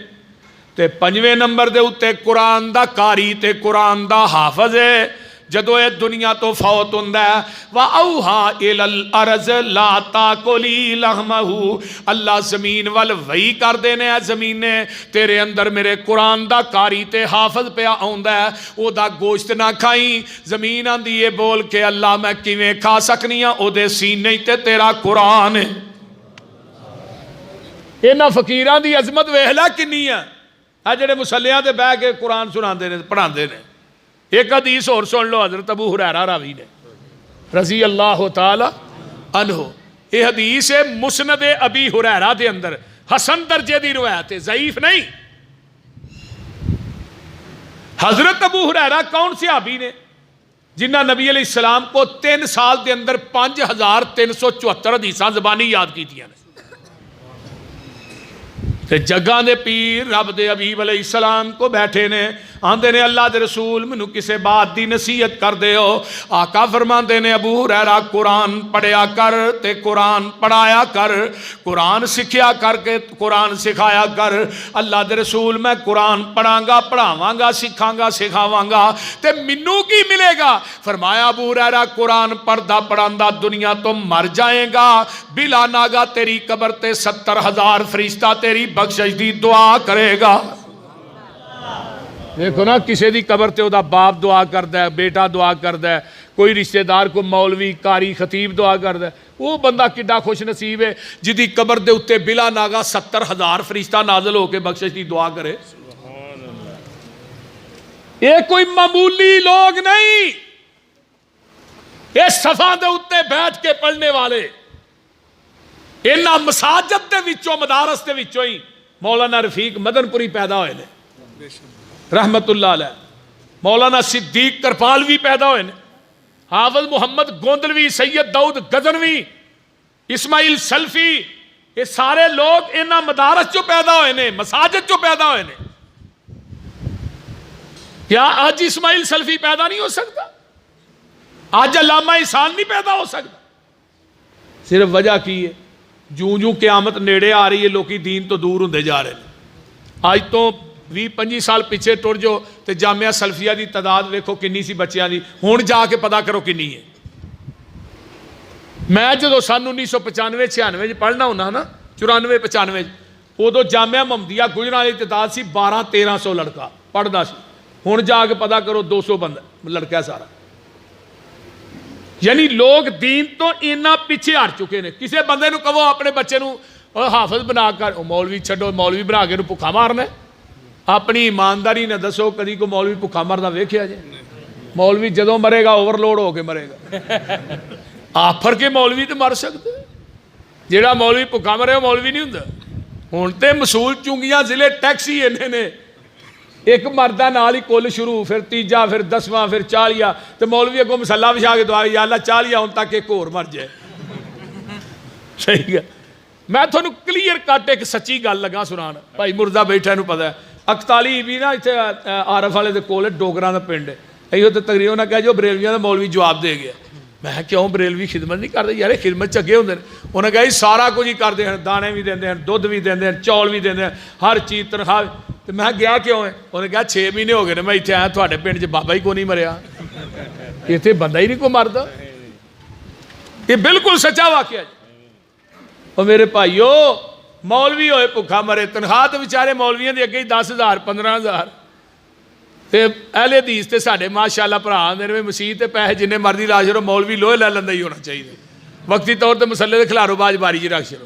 S1: تے پنجویں نمبر دے اتے قرآن دا قاری تے قرآن دا حافظ ہے۔ جدو اے دنیا تو فوت ہوندہ ہے وَأَوْحَا إِلَى الْأَرْضِ لَا تَأْكُلِي لَحْمَهُ، اللہ زمین وال وحی کر دینے ہے، زمین نے تیرے اندر میرے قرآن دا قاری تے حافظ پہ آؤندہ ہے، او دا گوشت نہ کھائیں۔ زمین آندی یہ بول کے اللہ میں کیویں کھا سکنی ہاں، او دے سینے تے تیرا قرآن ہے۔ انہاں فقیران دی عظمت ویکھ کنی ہے، اے جڑے مسلیاں دے بیٹھ کے قرآن سناندے نے پڑھاندے نے۔ ایک حدیث اور سن لو، حضرت ابو ہریرہ راوی نے رضی اللہ تعالی عنہ، یہ حدیث ہے مسند ابی ہریرہ دے اندر حسن درجے دی روایت ہے، ضعیف نہیں۔ حضرت ابو ہریرہ کون صحابی نے جنہاں نبی علیہ السلام کو 3 سال دے اندر 5374 حدیثاں زبانی یاد کی تھیں، تے جگہ دے پیر رب دے حبیب علیہ السلام کو بیٹھے نے، آندے نے اللہ دے رسول منو کسے بات دی نصیحت کر دے ہو۔ آقا فرماندے نے ابو ہریرہ قرآن پڑھیا کر تے قرآن پڑھایا کر، قرآن سکھیا کر کے قرآن سکھایا کر۔ اللہ دے رسول میں قرآن پڑھاں گا، پڑھاواں گا، سکھاں گا، سکھاواں گا، تے منو کی ملے گا؟ فرمایا ابو ہریرہ قرآن پڑھدا پڑھاندا دنیا تو مر جائیں گا، بلا ناگا تیری قبر تے 70,000 فرشتہ تیری بخشش دی دعا کرے گا۔ دیکھو نا کسی دی قبر تے او دا باپ دعا کردہ ہے، بیٹا دعا کردہ ہے، کوئی رشتہ دار کو مولوی قاری خطیب دعا کردہ ہے، وہ بندہ کڈا خوش نصیب ہے جدی قبر دے اتے بلا ناگا 70,000 فرشتہ نازل ہو کے بخشش دی دعا کرے۔ یہ کوئی معمولی لوگ نہیں، یہ صفحہ دے اتے بیٹھ کے پڑھنے والے، انہاں مساجد دے وچوں مدارس دے وچوں ہی مولانا رفیق مدن پوری پیدا ہوئے نے رحمت اللہ علیہ، مولانا صدیق کرپالوی پیدا ہوئے نے، حافظ محمد گوندلوی، سید داؤد غزنوی، اسماعیل سلفی، یہ سارے لوگ انہاں مدارس جو پیدا ہوئے نے، مساجد جو پیدا ہوئے نے۔ کیا آج اسماعیل سلفی پیدا نہیں ہو سکتا؟ آج علامہ احسان نہیں پیدا ہو سکتا؟ صرف وجہ کی ہے جوں قیامت نیڑے آ رہی ہے لوکی دین تو دور ہوندے جا رہے ہیں۔ آج تو 20-25 سال پیچھے ٹر جو تے جامعہ سلفیہ دی تعداد ویکھو کنی سی بچیاں دی، ہون جا کے پتا کرو کنی ہے۔ میں جدو سن 1995-96 پڑھنا ہونا نا، 94-95 ادو جامعہ محمدیہ گجراں دی تعداد سی 1200-1300 لڑکا پڑھدا سی، ہون جا کے پتا کرو 200 بندہ لڑکا سارا۔ یعنی لوگ دین تو اینا پیچھے ہٹ چکے نے۔ کسے بندے نو کہو اپنے بچے نو حافظ بنا کر مولوی چھڈو، مولوی بنا کے بھکھا مارنا ہے، اپنی ایمانداری نے دسو کدی کو مولوی بھکھا مردا ویکھیا جائے؟ مولوی جدوں مرے گا اوور لوڈ ہو کے مرے گا، آفر کے مولوی تو مر سکتے، جیڑا مولوی بھکھا مرے وہ مولوی نہیں ہوندا۔ ہوں تو مصول چونگیاں ضلع ٹیکس ہی انہیں نے ایک مردہ نال ہی کل شروع پھر تیجا پھر 10واں پھر 40 تو مولوی اگوں مسلح بچھا کے دعا یا اللہ 40 ہوں تک ایک اور مر جائے صحیح ہے میں تھانوں کلیئر کٹ ایک سچی گل لگا سنان بھائی مردہ بیٹھا انہوں پتہ ہے 41 بھی نا اتنے عارف والے دے کول ڈوگراں دا پنڈ ہے ایو تو تقریباً انہاں کہا جو بریلویاں دا مولوی جواب دے گیا میں کیوں بریلوی خدمت نہیں کرتے یار خدمت چگے ہوندے انہوں نے کہا سارا کچھ ہی کرتے ہیں دانے بھی دیندے ہیں دودھ بھی دیندے ہیں چول بھی دیندے ہیں ہر چیز تنخواہ تو میں گیا کیوں ہے انہوں نے کہا 6 مہینے ہو گئے میں اتنے آیا تھوڑے پنڈ چ بابا ہی کو نہیں مریا اتنے بندہ ہی نہیں کو مردا یہ بالکل سچا واقعہ ہے اور میرے بھائیو مولوی ہوئے بھکھا مرے تنخواہ تو بیچارے مولویاں دی اگے ہی 10,000 15,000 تے اہل حدیث تے ساڈے ماشاءاللہ بھرا آندے نے مسیح تے پیسے جننے مرضی لا چھڑو مولوی لوہے لے لیندا ہی ہونا چاہیے وقتی طور تے مسلے دے کھلارو باج باری جی رکھ چھڑو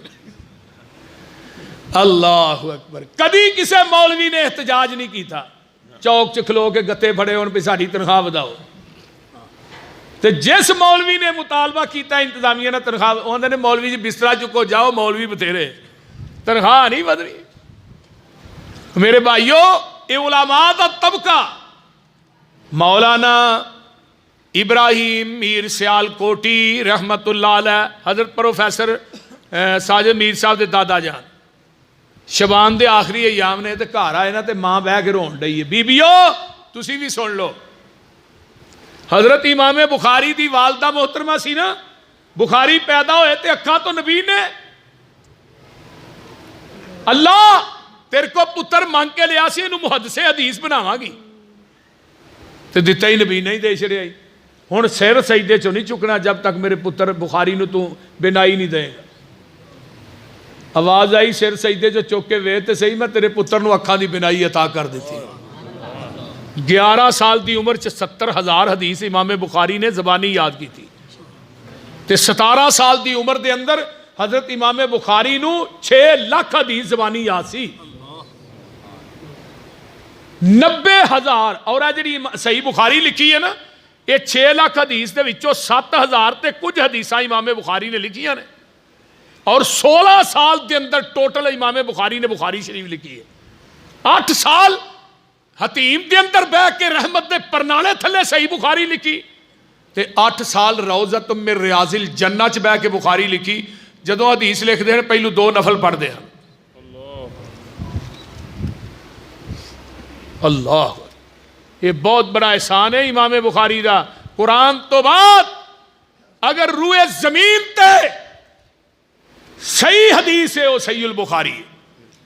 S1: اللہ اکبر کدی کسے مولوی نے احتجاج نہیں کیتا چوک چ کھلو کے گتے پھڑے ہون پہ ساڈی تنخواہ وداؤ تے جس مولوی نے مطالبہ کیتا انتظامیہ نے تنخواہ انہوں نے مولوی جی بسترا چکو جاؤ مولوی بتھیرے تنخواہ نہیں ودنی میرے بھائیو یہ علماء دا طبقہ مولانا ابراہیم میر سیال کوٹی رحمت اللہ علیہ حضرت پروفیسر ساجد میر صاحب دے دادا جان شبان دے آخری ایام نے تے گھر آئے نا تے ماں بہ کے رون ڈئی ہے بیبیو تسی بھی سن لو حضرت امام بخاری دی والدہ محترمہ سی نا بخاری پیدا ہوئے تے اکھاں تو نبی نے اللہ تیرے کو پتر مانگ کے لیا سی انہوں محدث حدیث بناواں گی تے دیتا ہی نبی نہیں دے چھڑے آئی ہن سر سجدے چوں نہیں چکنا جب تک میرے پتر بخاری نو تو بنائی نہیں دے گا آواز آئی سر سجدے جو چوک کے وے تے صحیح میں تیرے پتر نو اکھاں دی بنائی عطا کر دیتی 11 سال دی عمر چ 70,000 حدیث امام بخاری نے زبانی یاد کی تھی تے 17 سال دی عمر دے اندر حضرت امام بخاری نو 6 لاکھ حدیث زبانی یاد سی 90,000 اور جڑی صحیح بخاری لکھی ہے نا یہ 6 لاکھ حدیث دے وچوں 7,000 تے کچھ حدیثاں امام بخاری نے لکھیاں نے اور 16 سال دے اندر ٹوٹل امام بخاری نے بخاری شریف لکھی ہے 8 سال حتیم دے اندر بہ کے رحمت دے پرنالے تھلے صحیح بخاری لکھی تے 8 سال روضۃ من ریاض الجنہ چ بہ کے بخاری لکھی جدوں حدیث لکھ دے ہیں پہلو 2 نفل پڑھ دے ہیں اللہ یہ بہت بڑا احسان ہے امام بخاری دا قرآن تو بعد اگر روئے زمین تے صحیح حدیث ہے وہ صحیح البخاری ہے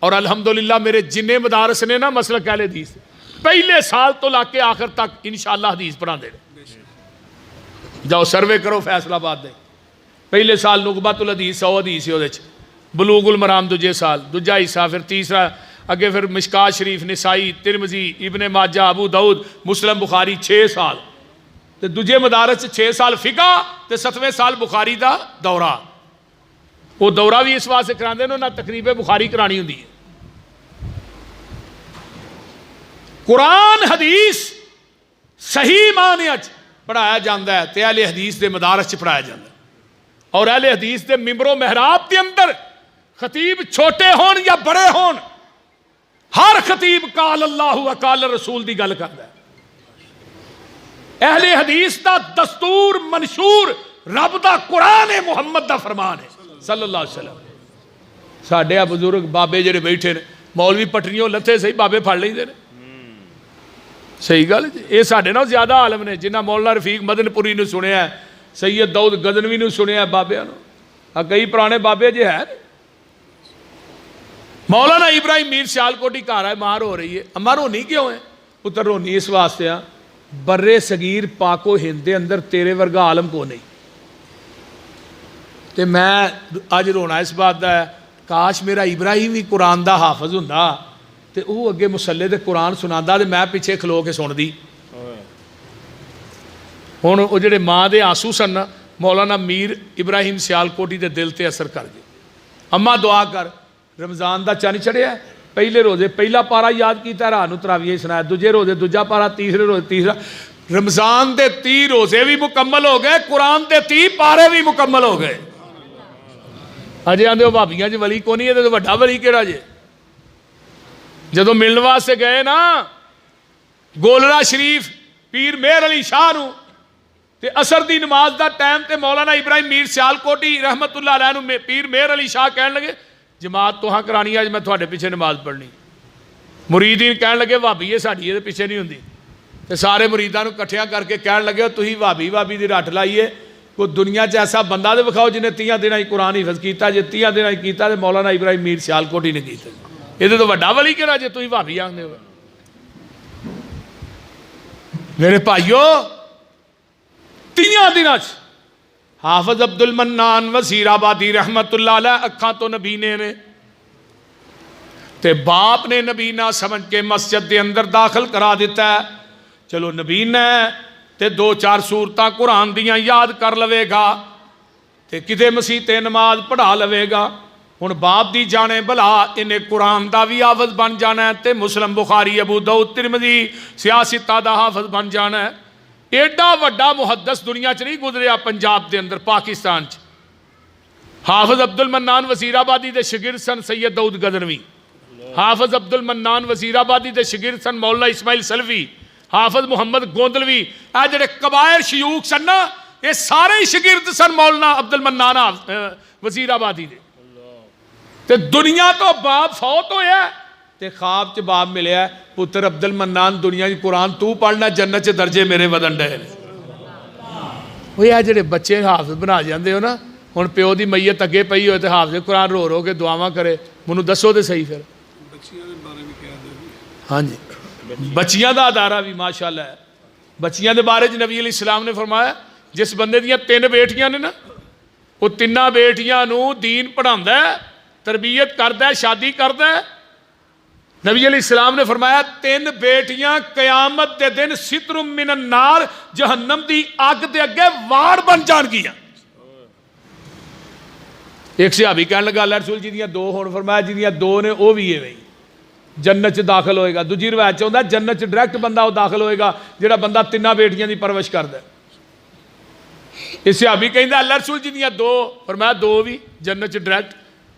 S1: اور الحمدللہ میرے جنہیں مدارس نے نا مسلک اہل حدیث پہلے سال تو لا کے آخر تک انشاءاللہ حدیث پڑھا دے جاؤ سروے کرو فیصلہ آباد دے پہلے سال نقبۃ الحدیث 100 حدیث ہے بلوغ المرام دوجے سال دوجا حصہ پھر تیسرا اگے پھر مشکات شریف نسائی ترمذی ابن ماجہ ابو داؤد مسلم بخاری 6 سال تے دوجے مدارس 6 سال فقہ تے 7ویں سال بخاری دا دورہ وہ دورہ بھی اس واسطے کراندے نو نہ تقریب بخاری کرانی ہوندی ہے قرآن حدیث صحیح معنی اچ پڑھایا جاندہ ہے تے اہل حدیث دے مدارس چ پڑھایا جاندہ ہے اور اہل حدیث دے ممبر و محراب دے اندر خطیب چھوٹے ہون یا بڑے ہون ہر خطیب قال اللہ و قال رسول دی گل کردا ہے اہل حدیث دا دستور منشور رب دا قرآن محمد دا فرمان ہے صلی اللہ علیہ وسلم ساڈے بزرگ بابے جڑے بیٹھے نے مولوی پٹریوں لتھے صحیح بابے پھڑ لیندے نے صحیح گل یہ ساڈے نال زیادہ عالم نے جنہ مولانا رفیق مدن پوری نو سنیا ہے سید داؤد غزنوی نو سنیا ہے بابیاں نو کئی پرانے بابے جے ہیں مولانا ابراہیم میر سیال کوٹی گھر آئے مار ہو رہی ہے امار ہونی کیوں ہے پتر رونی اس واسطے ہاں برے صغیر پاک و ہند دے اندر تیرے ورگا عالم کو نہیں تے میں اج رونا اس بات دا ہے کاش میرا ابراہیم ہی قرآن دا حافظ ہوندا تے وہ اگے مسلے دے قرآن سناندا تے میں پیچھے کھلو کے سن دی ہن او جڑے ماں دے آنسو سن مولانا میر ابراہیم سیال کوٹی دے دل تے اثر کر گئے اما دعا کر رمضان دا چن چڑھیا پہلے روزے پہلا پارا یاد کیتا رات نو تراویح سنایا دوجے روزے دوجا پارا تیسرے روزے تیسرا رمضان دے 30 روزے بھی مکمل ہو گئے قرآن دے 30 پارے بھی مکمل ہو گئے اجے آندے ہو بھابیاں جی ولی کو نہیں ہے تے وڈا ولی کیڑا جے جدو ملن واسطے گئے نا گولڑا شریف پیر مہر علی شاہ نو تے اثر دی نماز دا ٹائم تے مولانا ابراہیم میر سیالکوٹی رحمت اللہ علیہ نو پیر مہر علی شاہ کہن لگے جماعت تو ہاں کرانی ہے، میں تھوڑے پیچھے نماز پڑھنی. مریدین کہن لگے بھابی یہ ساڈی یہ پیچھے نہیں ہوندی. تے سارے مریداں نو کٹھیاں کر کے کہن لگے تسی بھابی دی رٹ لائیے، کوئی دنیا چ ایسا بندہ دے وکھاؤ جنہیں 30 دن قرآن حفظ کیتا، جے 30 دن کیتا تے مولانا ابراہیم میر سیالکوٹی نے کیتا. یہ تو وڈا ولی کہڑا جے تسی بھابی آندے ہو. میرے بھائیو 30 دنوں حافظ عبد المنان وزیر آبادی رحمت اللہ علیہ اکھاں تو نبی نے تے باپ نے نبی نہ سمجھ کے مسجد دے اندر داخل کرا دیتا ہے. چلو نبی نے تے 2-4 سورتاں قرآن دیاں یاد کر لوے گا تے کدے مسیح تے نماز پڑھا لوے گا. ہن باپ دی جانے بلا انہیں قرآن دا بھی حافظ بن جانا ہے تے مسلم بخاری ابو داؤد ترمذی سیاستہ دا حافظ بن جانا ہے. ایڈا وڈا محدث دنیا چ نہیں گزریا پنجاب دے اندر پاکستان چ. حافظ عبد المنان وزیر آبادی دے شگرد سن سید داؤد غزنوی، حافظ عبد المنان وزیر آبادی دے شگرد سن مولا اسماعیل سلوی، حافظ محمد گوندلوی. اے جڑے کبائر شیوخ سن نا یہ سارے ہی شگرد سن مولانا عبد المنان وزیر آبادی دے. تے دنیا تو باپ فوت ہویا تے خواب چ باپ ملیا پتر عبد المنان دنیا کی قرآن تو پڑھنا جنت چ درجے میرے ودن ڈے. وہ یہ جڑے بچے حافظ بنا جاندے ہو نا، ہن پیو دی میت اگے پئی ہوئے تے حافظ قرآن رو رو کے دعاواں کرے. مینوں دسو تے صحیح پھر ہاں جی بچیاں دا ادارہ بھی ماشاءاللہ ہے. بچیاں دے بارے نبی علیہ السلام نے فرمایا جس بندے دیاں 3 بیٹیاں نے نا وہ 3 بیٹیاں نو دین پڑھاندا ہے، تربیت کردا ہے، شادی کردا ہے. نبی علیہ السلام نے فرمایا 3 بیٹیاں قیامت دے دن ستر من النار جہنم دی آگ دے اگے وار بن جان گیا. ایک صحابی کہنے لگا اللہ رسول جی دیاں 2 ہون، فرمایا جی دیاں 2 نے وہ بھی ہے جنت چ داخل ہوئے گا. دوجی روایت چ ہوندا جنت چ ڈائریکٹ بندہ وہ داخل ہوئے گا جڑا بندہ 3 بیٹیاں دی پرورش کردا ہے. اس صحابی کہندا اللہ رسول جی دیاں 2، فرمایا 2 بھی جنت چ ڈائریکٹ.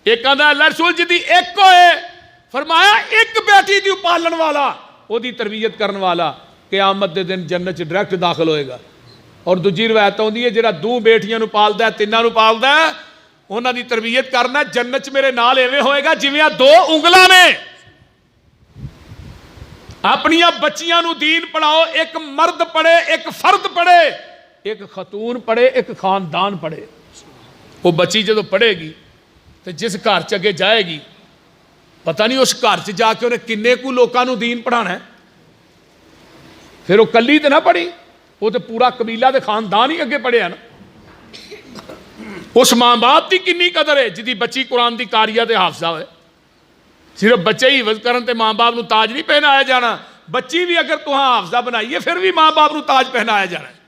S1: ایک کہندا اللہ رسول جی دی 1 ہوئے، فرمایا 1 بیٹی دی پالن والا وہ دی تربیت کرن والا قیامت دے دن جنت چ ڈائریکٹ داخل ہوئے گا. اور دوجی روایت ہوندی ہے جڑا 2 بیٹیاں نو پالدا ہے 3 نو پالدا ہے انہاں دی تربیت کرنا جنت چ میرے نال ایویں ہوئے گا جویں 2 انگلاں نے. اپنیاں بچیاں نو دین پڑھاؤ، ایک مرد پڑھے، ایک فرد پڑھے، ایک خاتون پڑھے، ایک خاندان پڑھے. وہ بچی جدو پڑھے گی تو جس گھر چ اگے جائے گی پتہ نہیں اس گھر چ جا کے انہیں کنے کو لوکاں نو دین پڑھانا ہے. پھر وہ کلی تے نہ پڑھی، وہ تو پورا قبیلہ تے خاندان ہی اگے پڑھے نا. اس ماں باپ کی کنی قدر ہے جدی بچی قرآن دی قاریہ تے حافظہ ہوئے. صرف بچے ہی حفظ کرن تے ماں باپ نو تاج نہیں پہنایا جانا. بچی بھی اگر تو ہاں حافظہ بنائیے پھر بھی ماں باپ نو تاج پہنایا جانا ہے.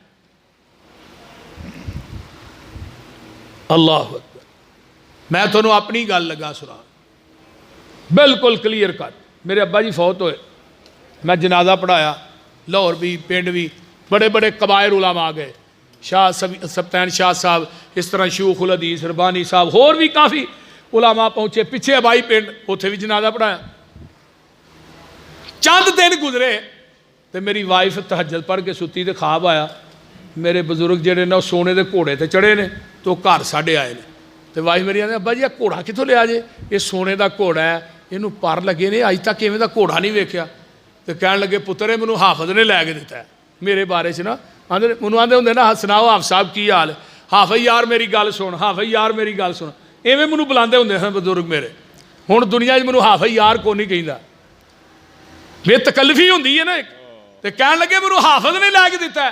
S1: اللہ اکبر. میں تھانوں اپنی گل لگا سنا بالکل کلیئر کٹ. میرے ابا جی فوت ہوئے، میں جنازہ پڑھایا لاہور بھی پنڈ بھی بڑے بڑے قبائل علماء گئے، شاہ سبتین شاہ صاحب، اس طرح شیوخ الحدیث ربانی صاحب، اور بھی کافی علماء پہنچے. پیچھے ابائی پنڈ اتنے بھی جنازہ پڑھایا. چند دن گزرے تو میری وائف تہجد پڑھ کے ستی تے خواب آیا میرے بزرگ جڑے نے سونے دے گھوڑے تے چڑھے نے تو گھر ساڈے آئے نے. تو وائف میری آدھے ابا جی یہ گھوڑا کتوں لیا جے؟ یہ سونے دا گھوڑا ہے، یہ پر لگے نے، اج تک ایویں دا گھوڑا نہیں ویکھیا. تو کہن لگے پتر یہ مینوں حافظ نے لے کے دیتا ہے میرے بارے چ نا. آدھے مینوں آدھے ہوندے نا سناؤ حافظ صاحب کی حال ہے؟ حافظ یار میری گل سن، حافظ یار میری گل سن. ایویں مینوں بلاندے ہوندے سن بزرگ میرے. ہن دنیا مینوں حافظ یار کو نہیں کہندا، بے تکلفی ہوندی ہے نا ایک. تو کہن لگے مینوں حافظ نے لے کے دیتا ہے.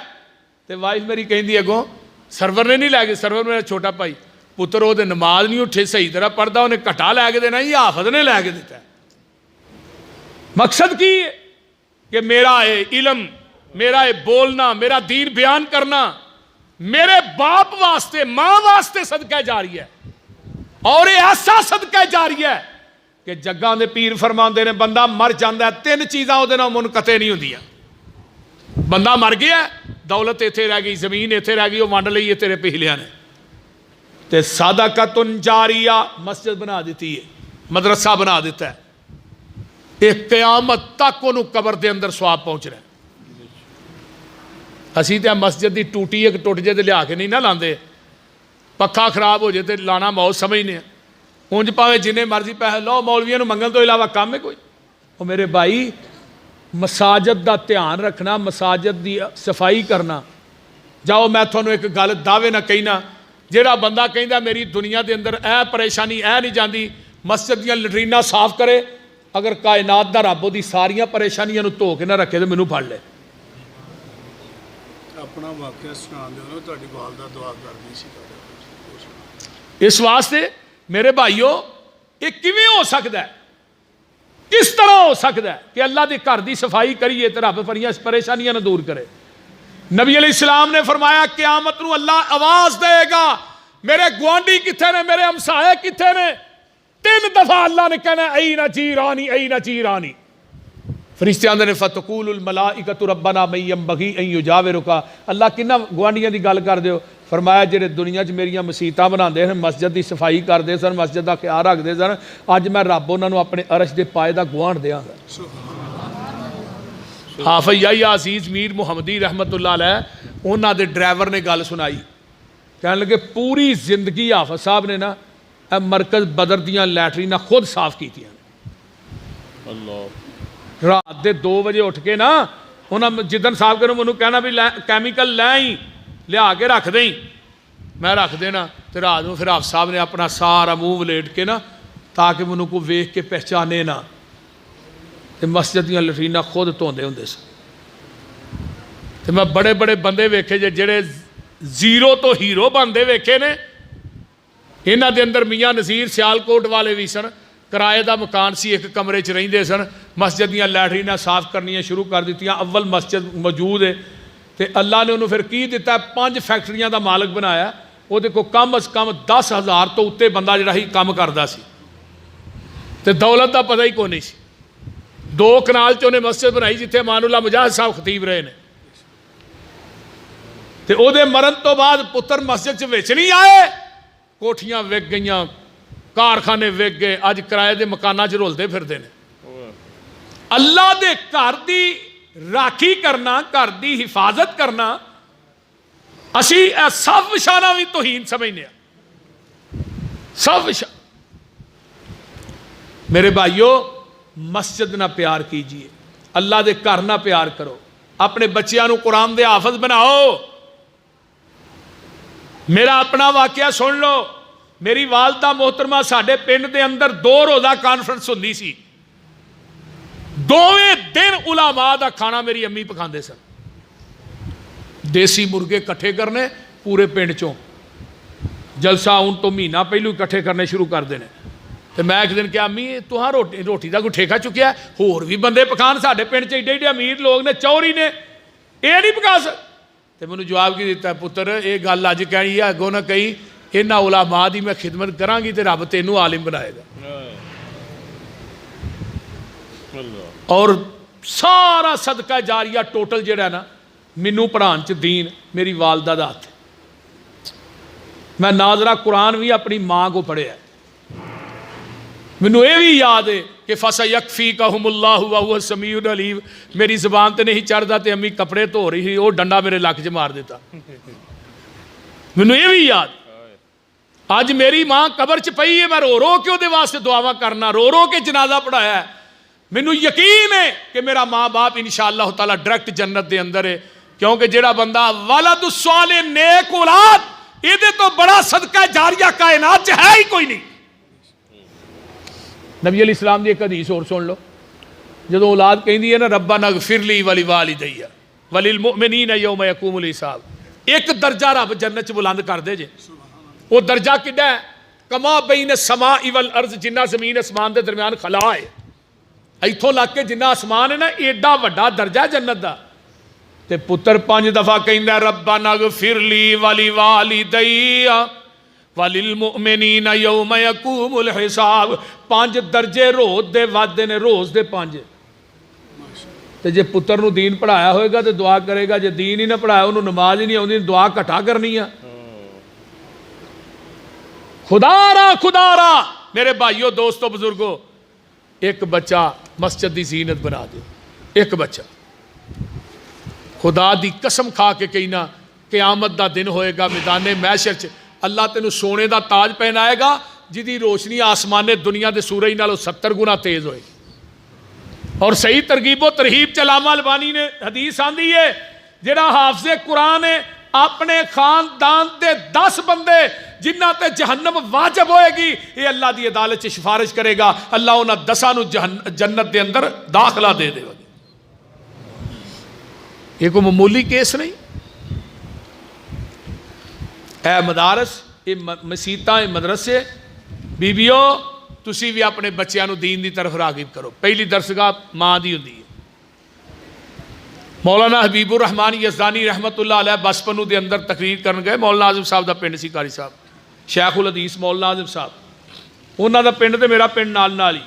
S1: تو وائف میری کہندی اگوں سرور نے نہیں لے کے، سرور میرا چھوٹا بھائی پتر وہ نماز نہیں اٹھے صحیح طرح پڑھتا، انہیں کٹا لے کے دینا، یہ حافظ نے لے کے دیتا ہے. مقصد کی ہے کہ میرا ہے علم، میرا ہے بولنا، میرا دین بیان کرنا میرے باپ واسطے ماں واسطے صدقہ جاری ہے. اور یہ ایسا صدقہ جاری ہے کہ جگاں دے پیر فرماندے نے بندہ مر جاندا ہے 3 چیزاں وہ نال منقطع نہیں ہوندیاں. بندہ مر گیا، دولت ایتھے رہ گئی، زمین ایتھے رہ گئی، وہ ونڈ لئی تیرے پہلیاں نے. تے صدقۃ جاریہ مسجد بنا دیتی ہے، مدرسہ بنا دیتا ہے. یہ قیامت تک انہوں قبر دے اندر سواب پہنچ رہا ہے. اسی تے مسجد دی ٹوٹی ایک ٹوٹ جائے تو لیا کے نہیں نہ لاندے, پکھا خراب ہو جائے تو لانا موت سمجھنے ہیں. اونج پاوے جنہیں مرضی پیسے لو, مولویوں نوں منگن تو علاوہ کام ہے کوئی؟ وہ میرے بھائی مساجد دا دھیان رکھنا, مساجد دی صفائی کرنا. جاؤ میں تھانوں ایک گل دعوے نہ کہنا, جیڑا بندہ کہندا میری دنیا دے اندر اے پریشانی اے نہیں جاندی, مسجد دیاں لٹریناں صاف کرے, اگر کائنات دا رب دی ساریاں پریشانیاں نوں دھو کے نہ رکھے تو مینوں پھڑ لے.
S2: اپنا واقعہ سنا دیو, تہاڈی والدہ دعا کردی سی.
S1: اس واسطے میرے بھائیو یہ کیویں ہو سکتا ہے, کس طرح ہو سکتا ہے کہ اللہ دے گھر دی صفائی کریے تو رب پریشانیاں نہ دور کرے؟ نبی علیہ السلام نے فرمایا قیامت نو اللہ آواز دے گا, میرے گوانڈی کتھے نے, میرے ہمسائے کتھے نے؟ 3 دفعہ اللہ نے کہنا این جیرانی این جیرانی. فرشتے آندے نے فتقول الملائکۃ ربنا من ينبغي ان يجاورک, اللہ کنہ گوانڈیاں دی گل کر دیو؟ فرمایا جڑے دنیا چ میریاں مسیتاں بناندے سن, مسجد دی صفائی کردے سن, مسجد دا خیال رکھدے سن, اج میں رب انہاں نوں اپنے عرش دے پائے دا گوانڈ دیاں گا. حافظ یحییٰ عزیز میر محمدی رحمت اللہ علیہ انہاں دے ڈرائیور نے گل سنائی, کہنے لگے پوری زندگی حافظ صاحب نے نا مرکز بدر دیاں لیٹریناں خود صاف کیتیاں. رات دے 2 بجے اٹھ کے نا انہاں جدن صاحب کروں منوں کہنا بھی کیمیکل لے آئی, لیا کے رکھ دیں. میں رکھ دینا تو رات میں پھر حافظ صاحب نے اپنا سارا منہ ولیٹ کے نا تاکہ منوں کو ویکھ کے پہچانے نہ, تے مسجد دیاں لٹریناں خود دھوندے ہوندے سن. تے میں بڑے بڑے بندے ویکھے جڑے زیرو تو ہیرو بندے ویکھے نے. انہاں دے اندر میاں نذیر سیالکوٹ والے بھی سن, کرائے دا مکان سی, ایک کمرے چ رہندے سن, مسجد دیاں لیٹریناں صاف کرنیاں شروع کر دتیاں. اول مسجد موجود ہے تے اللہ نے انہوں پھر کی دیتا ہے 5 فیکٹریاں دا مالک بنایا. وہ دیکھو کم از کم 10,000 تو اتے بندہ جڑا ہی کام کردا سی, تے دولت دا پتہ ہی کوئی نہیں سی. 2 کنال چ انہیں مسجد بنائی جتھے امان اللہ مجاہد صاحب خطیب رہے نے. تے او دے مرن تو بعد پتر مسجد چ وچ نہیں آئے, کوٹھیاں وک گئیاں, کارخانے وک گئے, اج کرائے دے مکاناں چ رولدے پھردے نے. اللہ دے گھر دی راکھی کرنا, گھر دی حفاظت کرنا اسی سب وشانہ بھی توہین سمجھنے ہیں, سب وشانہ. میرے بھائیو مسجد نہ پیار کیجئے, اللہ دے گھر نہ پیار کرو, اپنے بچیاں نو قرآن دے حافظ بناؤ. میرا اپنا واقعہ سن لو, میری والدہ محترمہ ساڈے پنڈ دے اندر 2 روزہ کانفرنس ہوندی سی. 2 دن علماء دا کھانا میری امی پکاندے سن. دیسی مرغے کٹھے کرنے پورے پنڈ چوں, جلسہ ان تو مہینہ پہلو کٹھے کرنے شروع کر دینے. تو میں ایک دن کیا امی تہاں روٹی دا کوئی ٹھیکہ چکیا ہے, ہور بھی بندے پکان ساڈے پنڈ چ ایڈے ایڈے امیر لوگ نے, چوری نے, یہ نہیں پکا سکتے. تو میں نے جواب کی دیتا ہے, پتر یہ گل اج کہنی ہے اگوں نہ کہیں, انہاں علماء دی میں خدمت کراں گی تے رب تینوں عالم بنائے گا. اور سارا صدقہ جاریہ ٹوٹل جڑا ہے نا مینوں پڑھان چ دین میری والدہ دا ہاتھ. میں ناظرہ قرآن بھی اپنی ماں کو پڑھیا ہے. مینوں یہ بھی یاد ہے کہ فَسَيَكْفِيكَهُمُ اللَّهُ وَهُوَ السَّمِيعُ الْعَلِيمُ. میری زبان تے نہیں چڑھدا تے امی کپڑے دھو رہی تھی, وہ ڈنڈا میرے لک چ مار دیتا. مینوں یہ بھی یاد. اج میری ماں قبر چ پئی ہے, میں رو رو کے دے واسطے دعاواں کرنا, رو رو کے جنازہ پڑھایا ہے. مینوں یقین ہے کہ میرا ماں باپ انشاءاللہ تعالی ڈائریکٹ جنت دے اندر ہے, کیونکہ جڑا بندہ ولد الصالح نیک اولاد, یہ تو بڑا صدقہ جاریہ کائنات چ ہے ہی کوئی نہیں. نبی علیہ السلام دی ایک حدیث اور سن لو, جدو اولاد کہندی ہے نا ربنا اغفر لی ولوالدی وللمؤمنین یوم یقوم الحساب, ایک درجہ رب جنت چ بلند کر دے جے. وہ درجہ کڈا ہے؟ کما بین السماء والارض, جنہ زمین اسمان دے درمیان خلا ہے, ایتھوں لگ کے جنہ آسمان ہے نا ایڈا وڈا درجہ جنت دا. تے پتر 5 دفعہ کہندا ربنا اغفر لی ولوالدی وللمؤمنین یوم یقوم الحساب. 5 درجے روز دے وعدے نے, روز دے 5. تے جے پتر نو دین پڑھایا ہوئے گا تے دعا کرے گا, جے دین ہی نہ پڑھایا انہوں نماز ہی نہیں آؤندی, دعا کٹا کرنی ہے. خدا را میرے بھائیو دوستو بزرگو, ایک بچہ مسجد دی زینت بنا دیو. ایک بچہ. خدا دی قسم کھا کے کہنا قیامت دا دن ہوئے گا میدان محشر چ اللہ تینوں سونے دا تاج پہنائے گا جدی روشنی آسمان دنیا دے سورج نالوں 70 گنا تیز ہوئے. اور صحیح ترغیب و ترہیب علامہ البانی نے حدیث آندی ہے جڑا حافظ قرآن ہے اپنے خاندان دے 10 بندے جنہ تے جہنم واجب ہوئے گی یہ اللہ دی عدالت سے سفارش کرے گا اللہ انہاں 10 نو جنت دے اندر داخلہ دے دے گا. یہ کوئی معمولی کیس نہیں. اے مدارس اے مسیتاں اے مدرسے بیبیو تسی بھی اپنے بچیاں نو دین دی طرف راغب کرو. پہلی درسگاہ ماں دی ہوندی ہے. مولانا حبیب الرحمان یزدانی رحمت اللہ علیہ بسپنو دے اندر تقریر کرن گئے. مولانا اعظم صاحب دا پنڈ سی قاری صاحب شیخ الحدیث مولانا اعظم صاحب انہاں دا پنڈ تے میرا پنڈ نال نال ہی.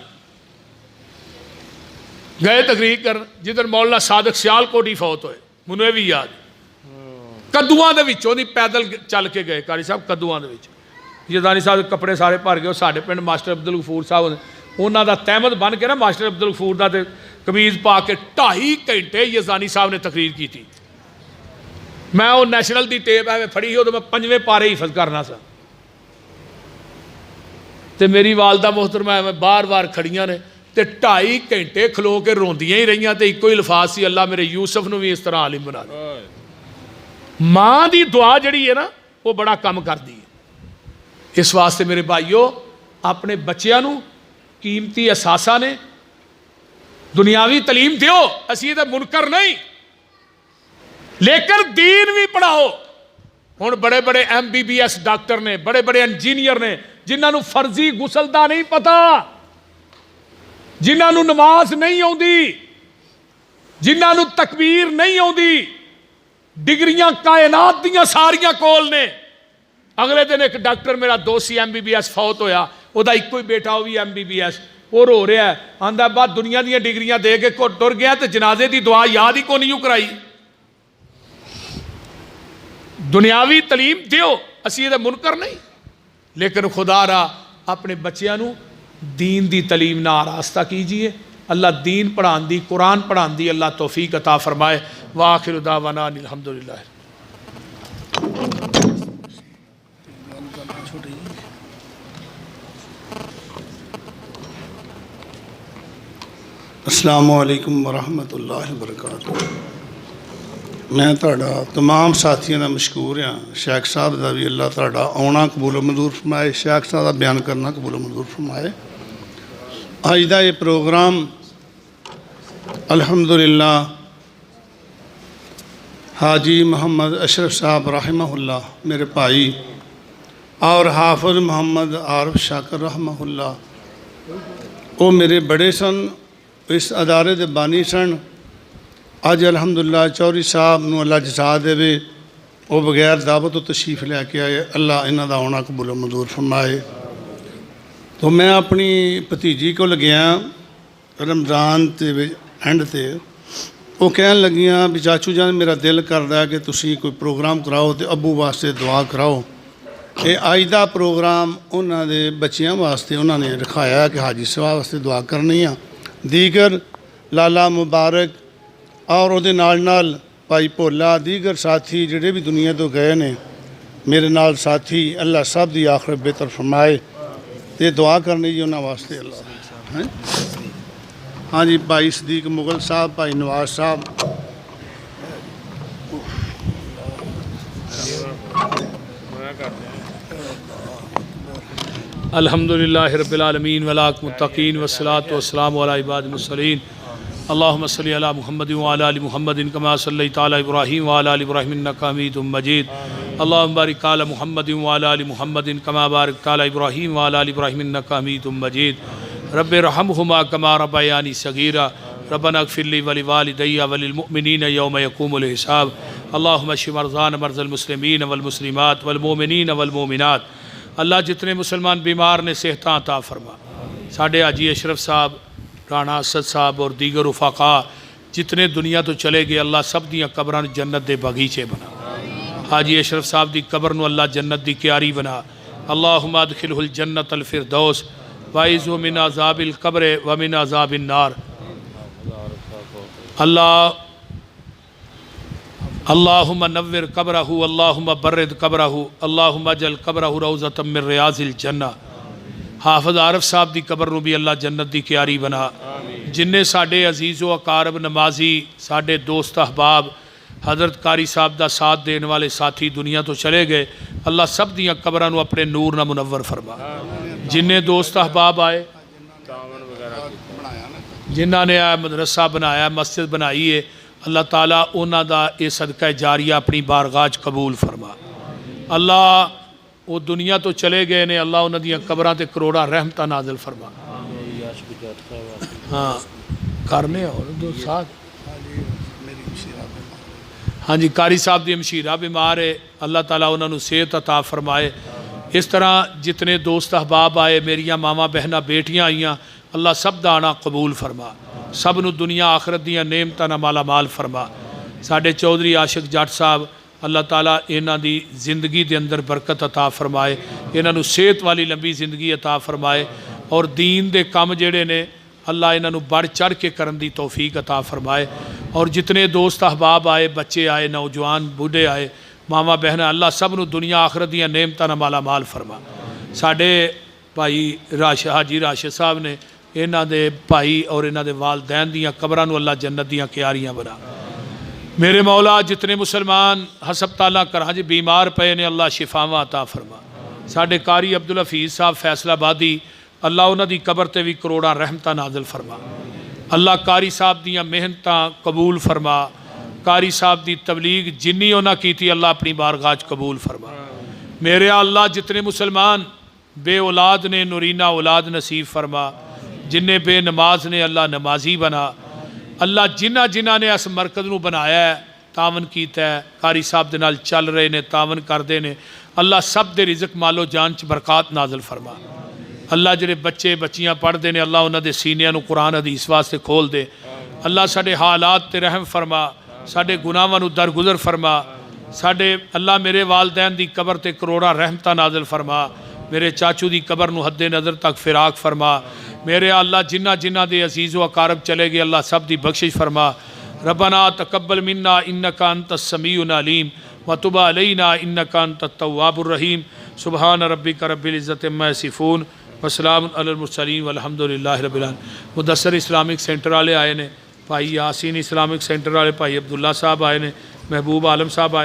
S1: گئے تقریر کرن جدھر مولانا صادق سیال کوٹی فوت ہوئے منوے بھی یاد کدواں دے وچوں دی پیدل چل کے گئے قاری صاحب کدواں دے وچ. یزدانی صاحب کے کپڑے سارے بھر گئے. ساڈے پنڈ ماسٹر عبدالغفور صاحب انہاں دا تحمد بن کے نا ماسٹر عبدالغفور دا تے قمیض پا کے 2.5 گھنٹے یزدانی صاحب نے تقریر کی تھی. میں وہ نیشنل دی ٹیپ ہے پھڑی ہو تو میں 5ویں پارے حفظ کرنا سا تے میری والدہ محترمہ میں بار بار کھڑیاں نے تے 2.5 گھنٹے کھلو کے روندیاں ہی رہیاں تے ایک کوئی الفاظ سی اللہ میرے یوسف نو بھی اس طرح عالم بنا دے. ماں دی دعا جڑی ہے نا وہ بڑا کم کر دی ہے. اس واسطے میرے بھائیو اپنے بچیاں نو قیمتی اثاثہ نے دنیاوی تعلیم دیو اسی تے منکر نہیں لیکن دین بھی پڑھاؤ. ہن بڑے بڑے MBBS ڈاکٹر نے بڑے بڑے انجینئر نے جنہاں نو فرضی غسل دا نہیں پتا جنہاں نو نماز نہیں آوندی جنہاں نو تکبیر نہیں آوندی ڈگریاں کائنات دیاں ساریاں کول نے. اگلے دن ایک ڈاکٹر میرا دوست MBBS فوت ہویا وہ دا ایک کوئی بیٹا وہ بھی MBBS وہ رو رہا ہے آندا بعد دنیا دیاں ڈگریاں دے کے ٹر گیا تے جنازے دی دعا یاد ہی کو نہیں کرائی. دنیاوی تعلیم دیو اسی یہ منکر نہیں لیکن خدا را اپنے بچیاں نو دین دی تعلیم نہ آراستہ کیجئے. اللہ دین پڑھان دی قرآن پڑھان دی اللہ توفیق عطا فرمائے. وآخر دعوانا الحمدللہ.
S2: السلام علیکم ورحمۃ اللہ وبرکاتہ. میں تہاڈا تمام ساتھیاں دا مشکور ہاں. شیخ صاحب دا بھی اللہ تہاڈا آنا قبول و منظور فرمائے. شیخ صاحب دا بیان کرنا قبول و منظور فرمائے. اج دا یہ پروگرام الحمدللہ حاجی محمد اشرف صاحب رحمہ اللہ میرے بھائی اور حافظ محمد عارف شاکر رحمہ اللہ وہ میرے بڑے سن اس ادارے دے بانی سن. اج الحمدللہ چوہدری صاحب نو اللہ جزا دے وہ بغیر دعوت و تشریف لے کے آئے. اللہ انہاں دا آنا قبول و منظور فرمائے. تو میں اپنی بھتیجی کو لگیا رمضان تے اینڈ تے وہ کہن لگیاں بھی چاچو جان میرا دل کردا ہے کہ تسی کوئی پروگرام کراؤ تے ابو واسطے دعا کراؤ. یہ اج دا پروگرام انہاں دے بچیاں واسطے انہاں نے رکھایا کہ حاجی صاحب واسطے دعا کرنی ہے. دیگر لالا مبارک اور وہ نال بھائی بھولا دیگر ساتھی جڑے بھی دنیا تو گئے نے میرے نال ساتھی اللہ سب دی آخرت بہتر فرمائے تے دعا کرنی جی انہاں واسطے اللہ. ہاں جی بھائی صدیق مغل صاحب بھائی نواز صاحب
S1: الحمدللہ رب العالمین والعاقبۃ للمتقین والصلاۃ والسلام علی عباد المرسلین. اللہم صلی علی محمد وعلی آل محمد کما صلیت علی ابراہیم وعلی آل ابراہیم انک حمید مجید. اللہم بارک علی محمد وعلی آل محمد کما بارکت علی ابراہیم وعلی آل ابراہیم انک حمید مجید. رب ارحمہما کما ربیانی صغیرا. ربنا اغفر لی ولوالدی وللمؤمنین یوم یقوم الحساب. اللہم اشف مرضانا مرضى المسلمین والمسلمات والمؤمنین والمؤمنات. اللہ جتنے مسلمان بیمار نے صحت عطا فرما. ساڈے حاجی اشرف صاحب رانا اسد صاحب اور دیگر رفقا جتنے دنیا تو چلے گئے اللہ سب دیاں قبراں جنت دے باغیچے بنا. حاجی اشرف صاحب دی قبر نو اللہ جنت دی کیاری بنا. اللہم ادخلہ الجنت الفردوس وعیذہ من عذاب القبر ومن عذاب النار. اللہم نور قبرہ اللہم برد قبرہ اللہم اجل قبرہ روضۃ من ریاض الجنہ۔ حافظ عارف صاحب دی قبر نو بھی اللہ جنت دی کیاری بنا۔ جننے ساڈے عزیز و اقارب نمازی ساڈے دوست احباب حضرت قاری صاحب دا ساتھ دین والے ساتھی دنیا تو چلے گئے، اللہ سب دیاں قبراں نو اپنے نور نہ منور فرما۔ جننے دوست احباب آئے، جنہاں نے مدرسہ بنایا، مسجد بنائی ہے، اللہ تعالیٰ انہاں دا یہ صدقہ جاریہ اپنی بارگاہ چ قبول فرما۔ اللہ وہ دنیا تو چلے گئے نے، اللہ انہاں دیاں قبراں تے کروڑا رحمتہ نازل فرما۔ ہاں کرنے اور دو ساتھ ہاں جی، قاری صاحب دی مشیرہ بیمار ہے، اللہ تعالیٰ انہاں نو صحت عطا فرمائے۔ اس طرح جتنے دوست احباب آئے، میریاں ماما بہنہ بیٹیاں آئیاں، اللہ سب دا آنا قبول فرما، سب نو دنیا آخرت دیاں نعمتاں نال مالا مال فرما۔ ساڈے چودھری عاشق جٹ صاحب، اللہ تعالیٰ انہاں دی زندگی دے اندر برکت عطا فرمائے، انہاں نو صحت والی لمبی زندگی عطا فرمائے، اور دین دے کام جڑے نے اللہ انہاں نو بڑھ چڑھ کے کرن دی توفیق عطا فرمائے۔ اور جتنے دوست احباب آئے، بچے آئے، نوجوان بوڑھے آئے، ماما بہن، اللہ سب نو دنیا آخرت دیاں نعمتاں نال مالا مال فرما۔ ساڈے بھائی حاجی راشد صاحب نے، انہاں دے بھائی اور انہاں دے والدین دیاں قبراں نو اللہ جنت دیاں کیاریاں بنا۔ میرے مولا جتنے مسلمان ہسپتالاں کراں جی بیمار پے نے، اللہ شفاواں عطا فرما۔ ساڈے قاری عبدالحفیظ صاحب فیصل آبادی، اللہ انہاں دی قبر تے بھی کروڑاں رحمتاں نازل فرما۔ اللہ قاری صاحب دیاں محنتاں قبول فرما، قاری صاحب دی تبلیغ جنی انہاں کیتی اللہ اپنی بارگاہ چ قبول فرما۔ میرے اللہ جتنے مسلمان بے اولاد نے نورینہ اولاد نصیب فرما، جنہیں بے نماز نے اللہ نمازی بنا۔ اللہ جنہ نے اس مرکز نو بنایا ہے، تعاون کیتا ہے، قاری صاحب دے نال چل رہے نے، تعاون کردے نے، اللہ سب دے رزق مال و جان چ برکات نازل فرما۔ اللہ جڑے بچے بچیاں پڑھ دے نے، اللہ انہاں دے سینیاں نو قرآن حدیث واسطے کھول دے۔ اللہ ساڈے حالات تے رحم فرما، ساڈے گناہاں نو درگزر فرما۔ ساڈے اللہ میرے والدین دی قبر تے کروڑاں رحمتاں نازل فرما، میرے چاچو دی قبر نو حد نظر تک فراق فرما۔ میرے اللہ جنہ دے عزیز و اقارب چلے گئے، اللہ سب دی بخشش فرما۔ ربنا تقبل منا انک انت السمیع العلیم وتب علینا انک انت التواب الرحیم۔ سبحان ربک رب العزت عما یصفون وسلام علی المرسلین والحمد للہ رب العالمین۔ مدثر اسلامک سینٹر والے آئے نے، بھائی یاسین اسلامک سینٹر والے بھائی عبداللہ صاحب آئے نے، محبوب عالم صاحب آئے